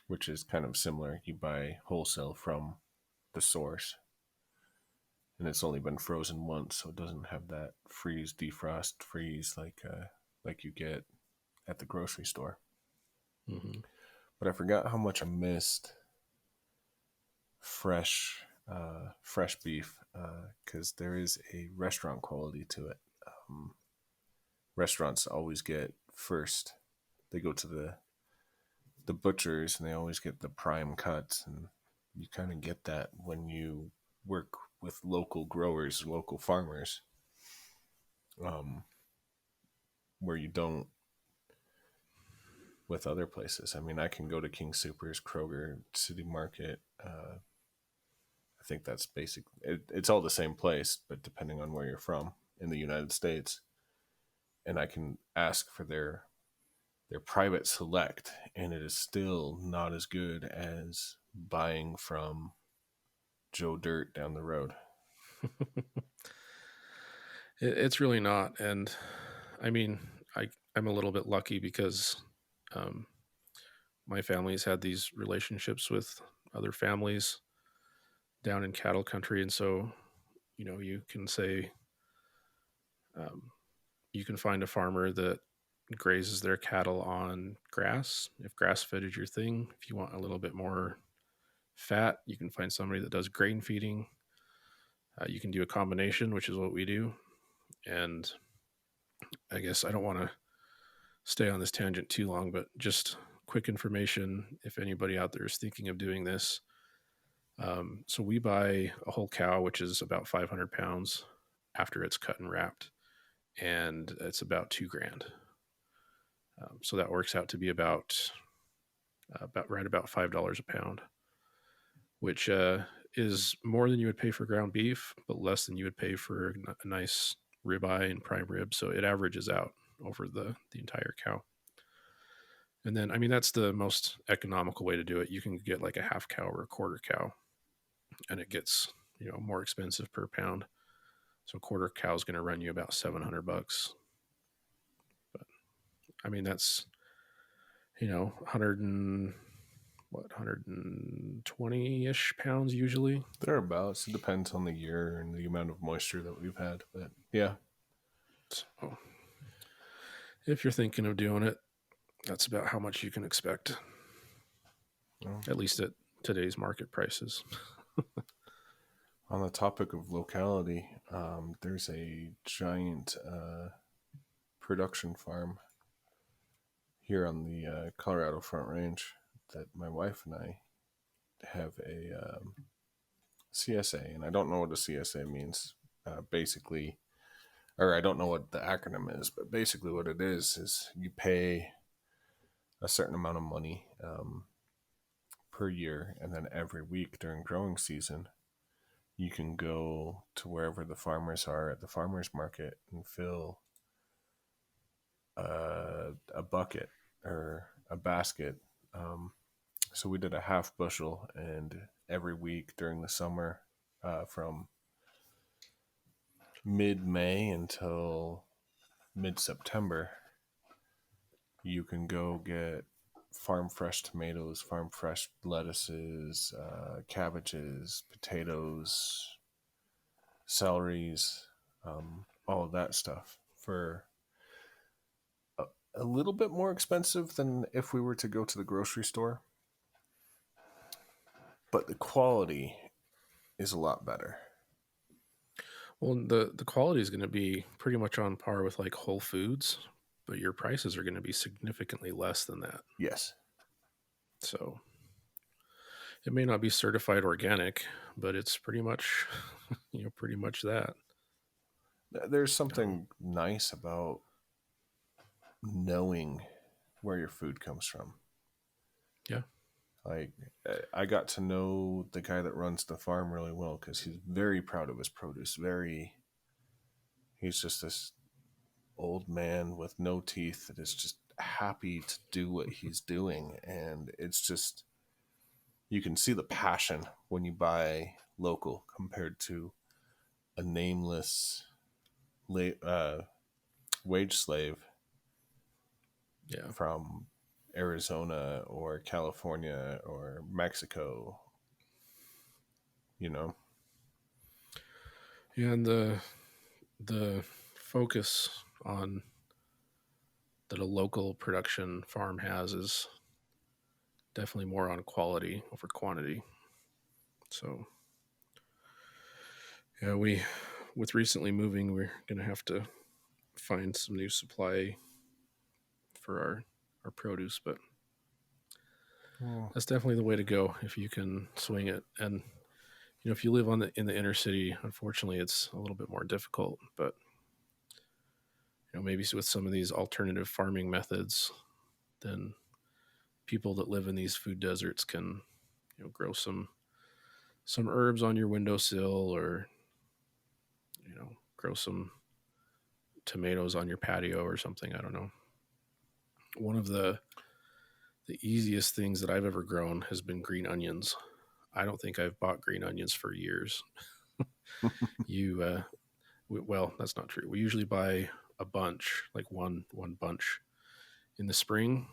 which is kind of similar. You buy wholesale from the source, and it's only been frozen once, so it doesn't have that freeze, defrost, freeze like you get at the grocery store. Mm-hmm. But I forgot how much I missed fresh beef because there is a restaurant quality to it. Restaurants always get first. They go to the butchers and they always get the prime cuts, and you kind of get that when you work with local growers, local farmers, where you don't with other places. I mean, I can go to King Soopers, Kroger, City Market. I think that's basic. It's all the same place, but depending on where you're from in the United States, and I can ask for their private select, and it is still not as good as buying from Joe Dirt down the road. It's really not. And I mean, I'm a little bit lucky because my family's had these relationships with other families down in cattle country. And so, you can say, you can find a farmer that grazes their cattle on grass. If grass fed is your thing, if you want a little bit more fat, you can find somebody that does grain feeding. You can do a combination, which is what we do. And I guess I don't want to stay on this tangent too long, but just quick information if anybody out there is thinking of doing this. So we buy a whole cow, which is about 500 pounds after it's cut and wrapped, and it's about $2,000. So that works out to be about $5 a pound, which is more than you would pay for ground beef, but less than you would pay for a nice ribeye and prime rib. So it averages out over the entire cow. And then, I mean, that's the most economical way to do it. You can get like a half cow or a quarter cow, and it gets, more expensive per pound. So a quarter cow is going to run you about $700. But I mean, that's, 120-ish pounds usually. Thereabouts. It depends on the year and the amount of moisture that we've had, but yeah. So if you're thinking of doing it, that's about how much you can expect, at least at today's market prices. On the topic of locality, there's a giant production farm here on the Colorado Front Range that my wife and I have a CSA, and I don't know what a CSA means. Basically, or I don't know what the acronym is, but basically what it is you pay a certain amount of money per year, and then every week during growing season, you can go to wherever the farmers are at the farmers market and fill a bucket or a basket. So we did a half bushel, and every week during the summer, from mid-May until mid-September, you can go get farm fresh tomatoes, farm fresh lettuces, cabbages, potatoes, celeries, all of that stuff for a little bit more expensive than if we were to go to the grocery store. But the quality is a lot better. Well, the quality is going to be pretty much on par with like Whole Foods, but your prices are going to be significantly less than that. Yes. So it may not be certified organic, but it's pretty much, pretty much that. There's something nice about knowing where your food comes from. Yeah. Like, I got to know the guy that runs the farm really well because he's very proud of his produce. He's just this old man with no teeth that is just happy to do what he's doing. And it's just, you can see the passion when you buy local compared to a nameless wage slave Yeah. from Arizona or California or Mexico, you know? Yeah, and the focus on that a local production farm has is definitely more on quality over quantity. So yeah, we with recently moving, we're gonna have to find some new supply for our produce, but Oh, that's definitely the way to go if you can swing it. And if you live in the inner city, unfortunately, it's a little bit more difficult. But maybe with some of these alternative farming methods, then people that live in these food deserts can grow some herbs on your windowsill, or grow some tomatoes on your patio or something. I don't know. One of the easiest things that I've ever grown has been green onions. I don't think I've bought green onions for years. Well, that's not true. We usually buy a bunch, like one bunch in the spring.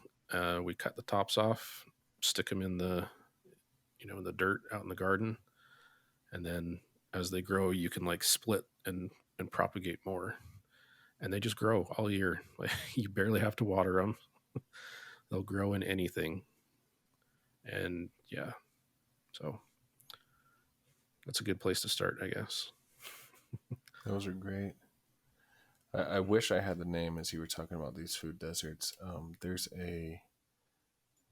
We cut the tops off, stick them in the dirt out in the garden, and then as they grow, you can like split and propagate more, and they just grow all year. Like you barely have to water them; they'll grow in anything. And yeah, so that's a good place to start, I guess. those are great. I wish I had the name as you were talking about these food deserts. There's a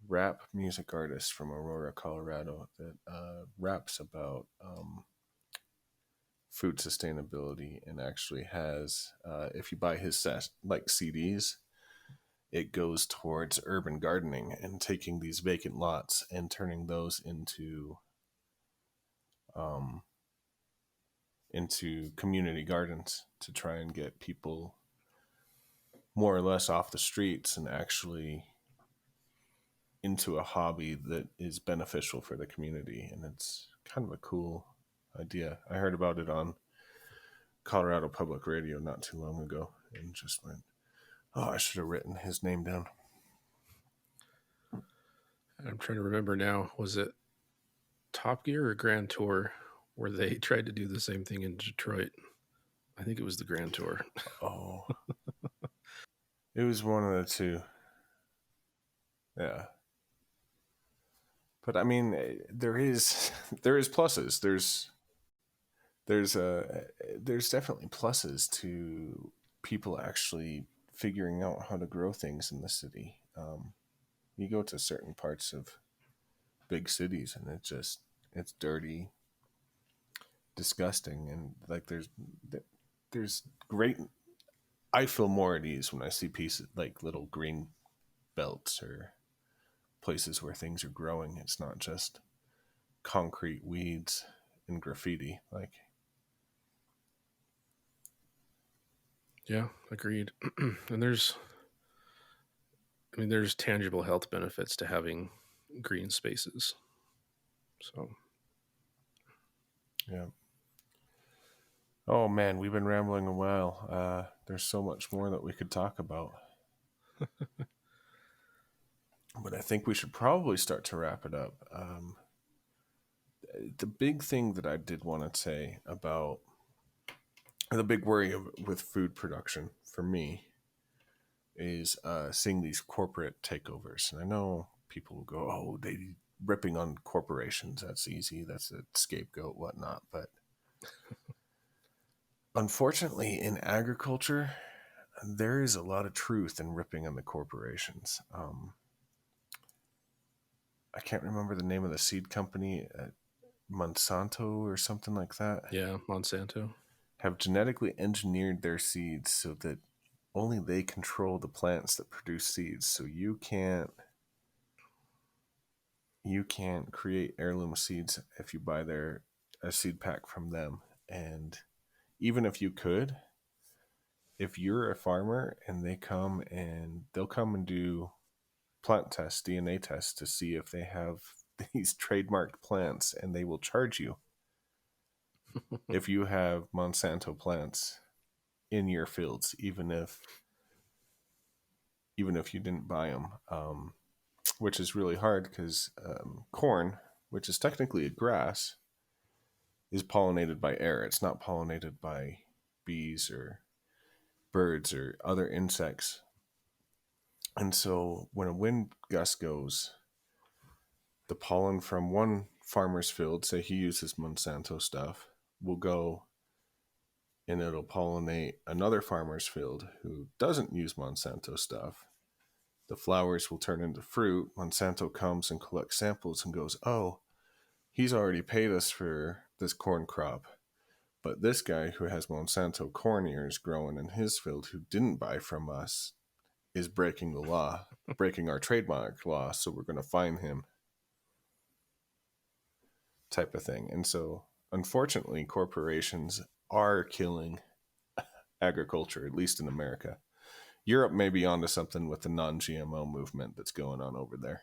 rap music artist from Aurora, Colorado that raps about food sustainability and actually has, if you buy his like CDs, it goes towards urban gardening and taking these vacant lots and turning those um, into community gardens to try and get people more or less off the streets and actually into a hobby that is beneficial for the community. And it's kind of a cool idea. I heard about it on Colorado Public Radio not too long ago and just went, oh, I should have written his name down. I'm trying to remember now. Was it Top Gear or Grand Tour where they tried to do the same thing in Detroit? I think it was the Grand Tour. Oh, it was one of the two. Yeah. But I mean, there is pluses. There's there's definitely pluses to people actually figuring out how to grow things in the city. You go to certain parts of big cities and it's dirty, disgusting, and like there's great. I feel more at ease when I see pieces like little green belts or places where things are growing. It's not just concrete weeds and graffiti. Like, Yeah, agreed. And there's tangible health benefits to having green spaces. So yeah. Oh man, we've been rambling a while. There's so much more that we could talk about. But I think we should probably start to wrap it up. The big thing that I did want to say about the big worry with food production for me is seeing these corporate takeovers. And I know people will go, oh, they ripping on corporations. That's easy. That's a scapegoat, whatnot. But unfortunately, in agriculture, there is a lot of truth in ripping on the corporations. I can't remember the name of the seed company, Monsanto or something like that. yeah, Monsanto. Have genetically engineered their seeds so that only they control the plants that produce seeds. So you can't create heirloom seeds if you buy a seed pack from them. And even if you could, if you're a farmer and they'll come and do plant tests, DNA tests to see if they have these trademarked plants, and they will charge you if you have Monsanto plants in your fields, even if you didn't buy them, which is really hard because corn, which is technically a grass, is pollinated by air. It's not pollinated by bees or birds or other insects. And so when a wind gust goes, the pollen from one farmer's field, say he uses Monsanto stuff, will go and it'll pollinate another farmer's field who doesn't use Monsanto stuff. The flowers will turn into fruit. Monsanto comes and collects samples and goes, oh, he's already paid us for this corn crop. But this guy who has Monsanto corn ears growing in his field who didn't buy from us is breaking the law, breaking our trademark law, so we're going to fine him, type of thing. And so, unfortunately, corporations are killing agriculture, at least in America. Europe may be onto something with the non-GMO movement that's going on over there.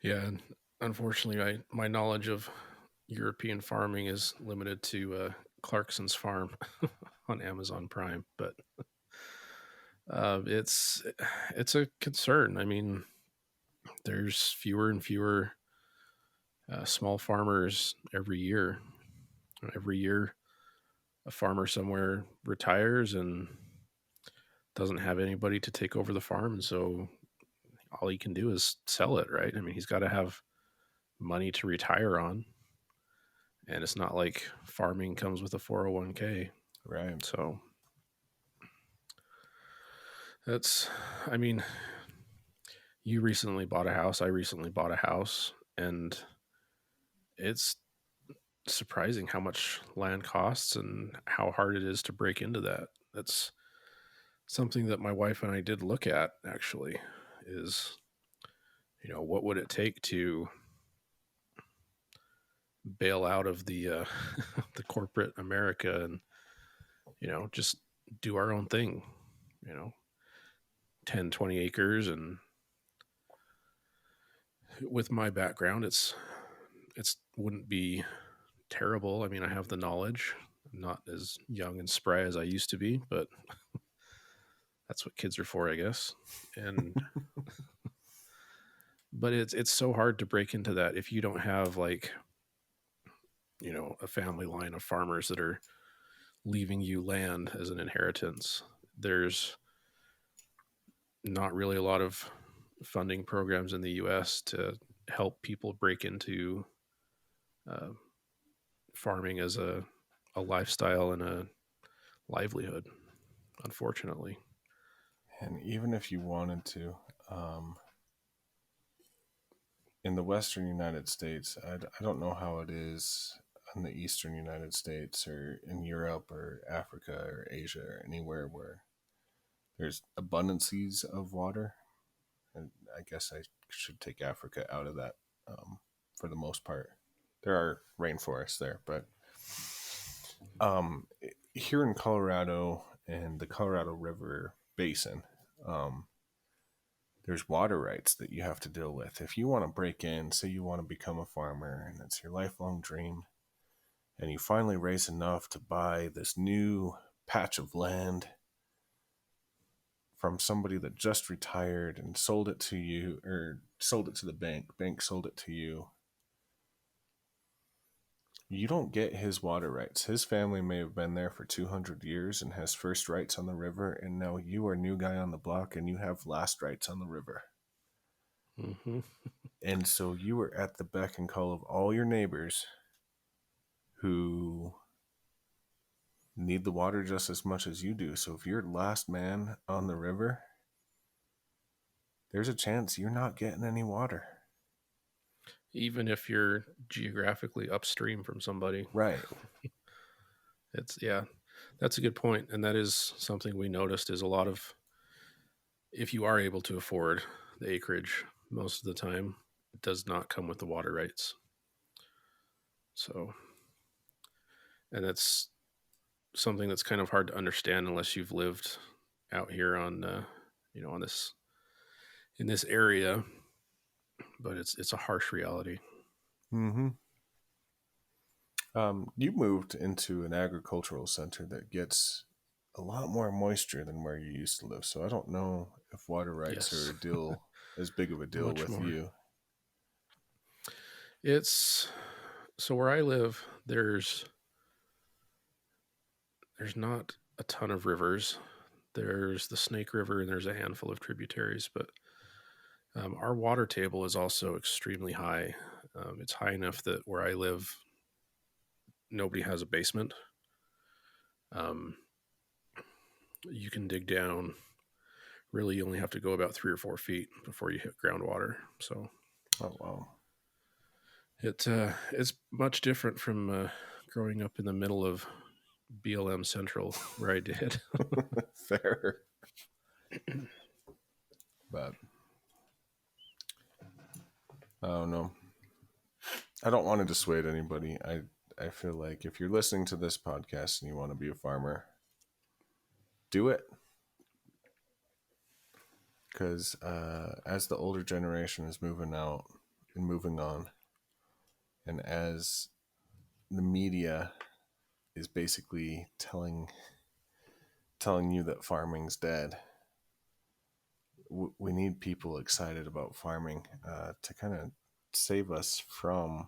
Yeah, and unfortunately, my knowledge of European farming is limited to Clarkson's farm on Amazon Prime, but it's a concern. I mean, there's fewer and fewer small farmers every year. Every year, a farmer somewhere retires and doesn't have anybody to take over the farm, and so all he can do is sell it, right? I mean, he's got to have money to retire on, and it's not like farming comes with a 401k. Right. So that's, I mean, you recently bought a house, I recently bought a house, and it's surprising how much land costs and how hard it is to break into that. That's something that my wife and I did look at, actually, is, what would it take to bail out of the the corporate America and just do our own thing, 10-20 acres. And with my background, it's wouldn't be terrible. I mean, I have the knowledge. I'm not as young and spry as I used to be, but that's what kids are for, I guess. And but it's so hard to break into that if you don't have, like, a family line of farmers that are leaving you land as an inheritance. There's not really a lot of funding programs in the US to help people break into uh, farming as a lifestyle and a livelihood, unfortunately. And even if you wanted to, in the Western United States, I don't know how it is in the Eastern United States or in Europe or Africa or Asia or anywhere where there's abundances of water. And I guess I should take Africa out of that for the most part. There are rainforests there, but here in Colorado and the Colorado River Basin, there's water rights that you have to deal with. If you want to break in, say you want to become a farmer and it's your lifelong dream, and you finally raise enough to buy this new patch of land from somebody that just retired and sold it to you, or sold it to the bank sold it to you, you don't get his water rights. His family may have been there for 200 years and has first rights on the river, and now you are new guy on the block and you have last rights on the river. Mm-hmm. And so you were at the beck and call of all your neighbors who need the water just as much as you do. So if you're last man on the river, there's a chance you're not getting any water. Even if you're geographically upstream from somebody. Right. That's a good point. And that is something we noticed, is a lot of, if you are able to afford the acreage, most of the time it does not come with the water rights. So, and it's something that's kind of hard to understand unless you've lived out here on, on this in this area. But it's a harsh reality. Mm-hmm. You moved into an agricultural center that gets a lot more moisture than where you used to live. So I don't know if water rights are Yes, as big of a deal much with more. you. It's so where I live. There's not a ton of rivers. There's the Snake River and there's a handful of tributaries, but our water table is also extremely high. It's high enough that where I live, nobody has a basement. Um, you can dig down. Really, you only have to go about 3 or 4 feet before you hit groundwater. So Oh, wow. it's much different from growing up in the middle of BLM Central, where I did. Fair. But I don't know. I don't want to dissuade anybody. I feel like if you're listening to this podcast and you want to be a farmer, do it. Because as the older generation is moving out and moving on, and as the media is basically telling you that farming's dead, we need people excited about farming to kind of save us from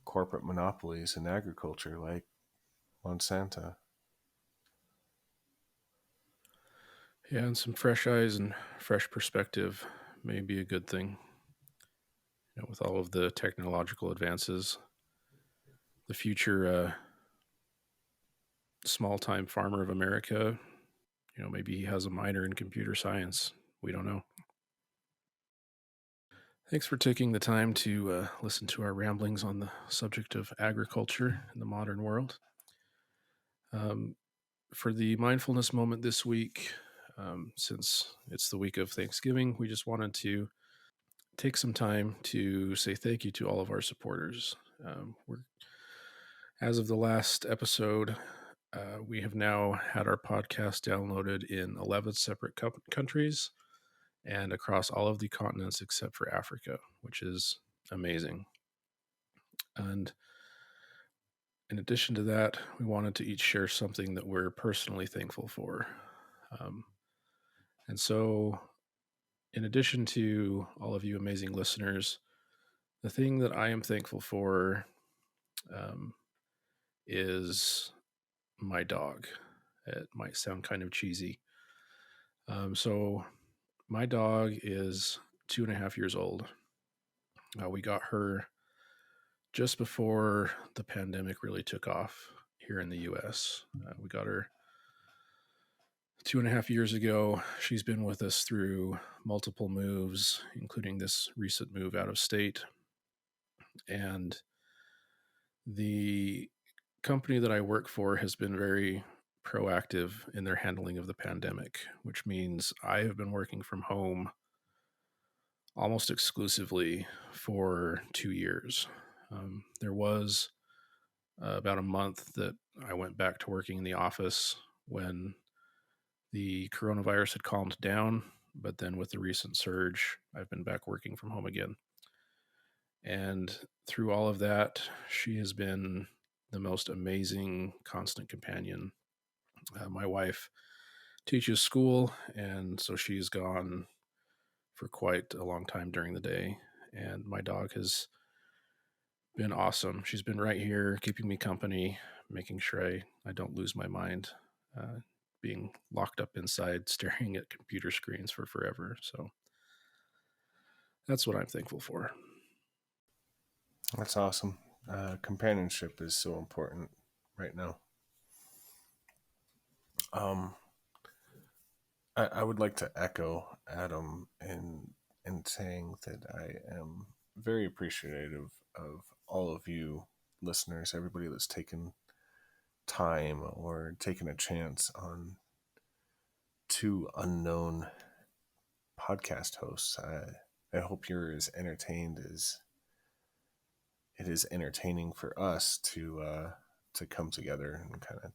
corporate monopolies in agriculture like Monsanto. Yeah, and some fresh eyes and fresh perspective may be a good thing. With all of the technological advances, the future small-time farmer of America, maybe he has a minor in computer science. We don't know. Thanks for taking the time to listen to our ramblings on the subject of agriculture in the modern world. For the mindfulness moment this week, since it's the week of Thanksgiving, we just wanted to take some time to say thank you to all of our supporters. As of the last episode, we have now had our podcast downloaded in 11 separate countries and across all of the continents except for Africa, which is amazing. And in addition to that, we wanted to each share something that we're personally thankful for. And so, in addition to all of you amazing listeners, the thing that I am thankful for is my dog. It might sound kind of cheesy. So, my dog is 2.5 years old. We got her just before the pandemic really took off here in the US. We got her 2.5 years ago. She's been with us through multiple moves, including this recent move out of state. And the company that I work for has been very proactive in their handling of the pandemic, which means I have been working from home almost exclusively for 2 years. There was about a month that I went back to working in the office when the coronavirus had calmed down, but then with the recent surge, I've been back working from home again. And through all of that, she has been the most amazing constant companion. My wife teaches school, and so she's gone for quite a long time during the day. And my dog has been awesome. She's been right here, keeping me company, making sure I don't lose my mind, being locked up inside, staring at computer screens for forever. So that's what I'm thankful for. That's awesome. Companionship is so important right now. I would like to echo Adam in saying that I am very appreciative of all of you listeners, everybody that's taken time or taken a chance on two unknown podcast hosts. I hope you're as entertained as it is entertaining for us to to come together and kind of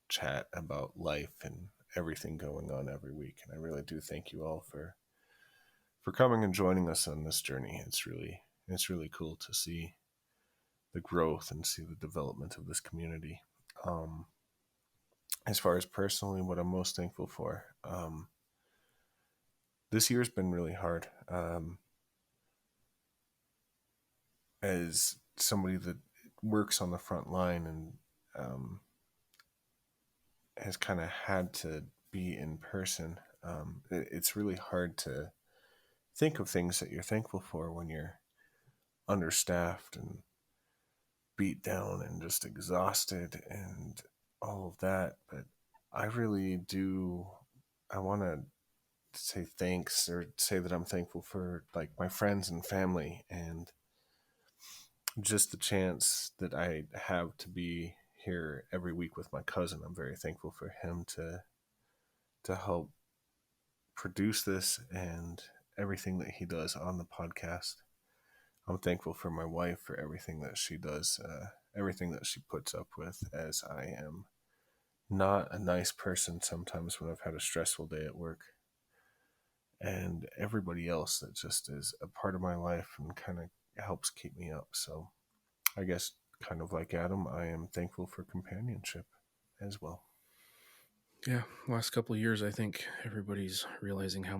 chat about life and everything going on every week. And I really do thank you all for coming and joining us on this journey. It's really cool to see the growth and see the development of this community. As far as personally, what I'm most thankful for, this year's been really hard. As somebody that works on the front line and has kind of had to be in person, it's really hard to think of things that you're thankful for when you're understaffed and beat down and just exhausted and all of that. But I really do, I want to say thanks, or say that I'm thankful for like my friends and family, and just the chance that I have to be here every week with my cousin. I'm very thankful for him to help produce this and everything that he does on the podcast. I'm thankful for my wife for everything that she does, everything that she puts up with, as I am not a nice person sometimes when I've had a stressful day at work. And everybody else that just is a part of my life and kind of helps keep me up. So I guess, kind of like Adam, I am thankful for companionship as well. Yeah, last couple of years, I think everybody's realizing how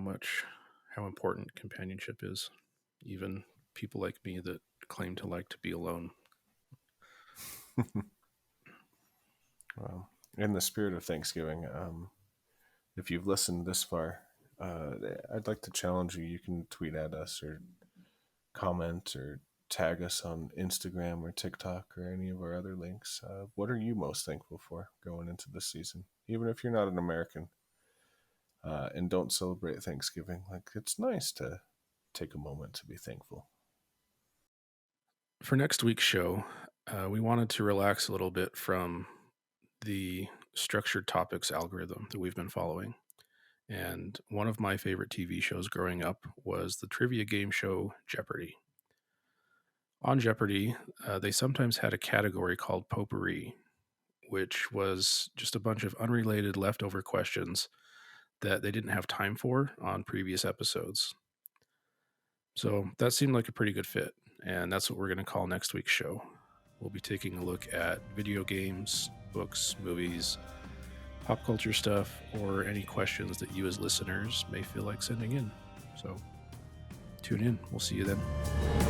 important companionship is. Even people like me that claim to like to be alone. Well, in the spirit of Thanksgiving, if you've listened this far, I'd like to challenge you. You can tweet at us or comment or tag us on Instagram or TikTok or any of our other links. What are you most thankful for going into this season? Even if you're not an American and don't celebrate Thanksgiving, like, it's nice to take a moment to be thankful. For next week's show, we wanted to relax a little bit from the structured topics algorithm that we've been following. And one of my favorite TV shows growing up was the trivia game show Jeopardy! On Jeopardy! They sometimes had a category called potpourri, which was just a bunch of unrelated leftover questions that they didn't have time for on previous episodes. So that seemed like a pretty good fit, and that's what we're going to call next week's show. We'll be taking a look at video games, books, movies, pop culture stuff, or any questions that you as listeners may feel like sending in. So tune in. We'll see you then.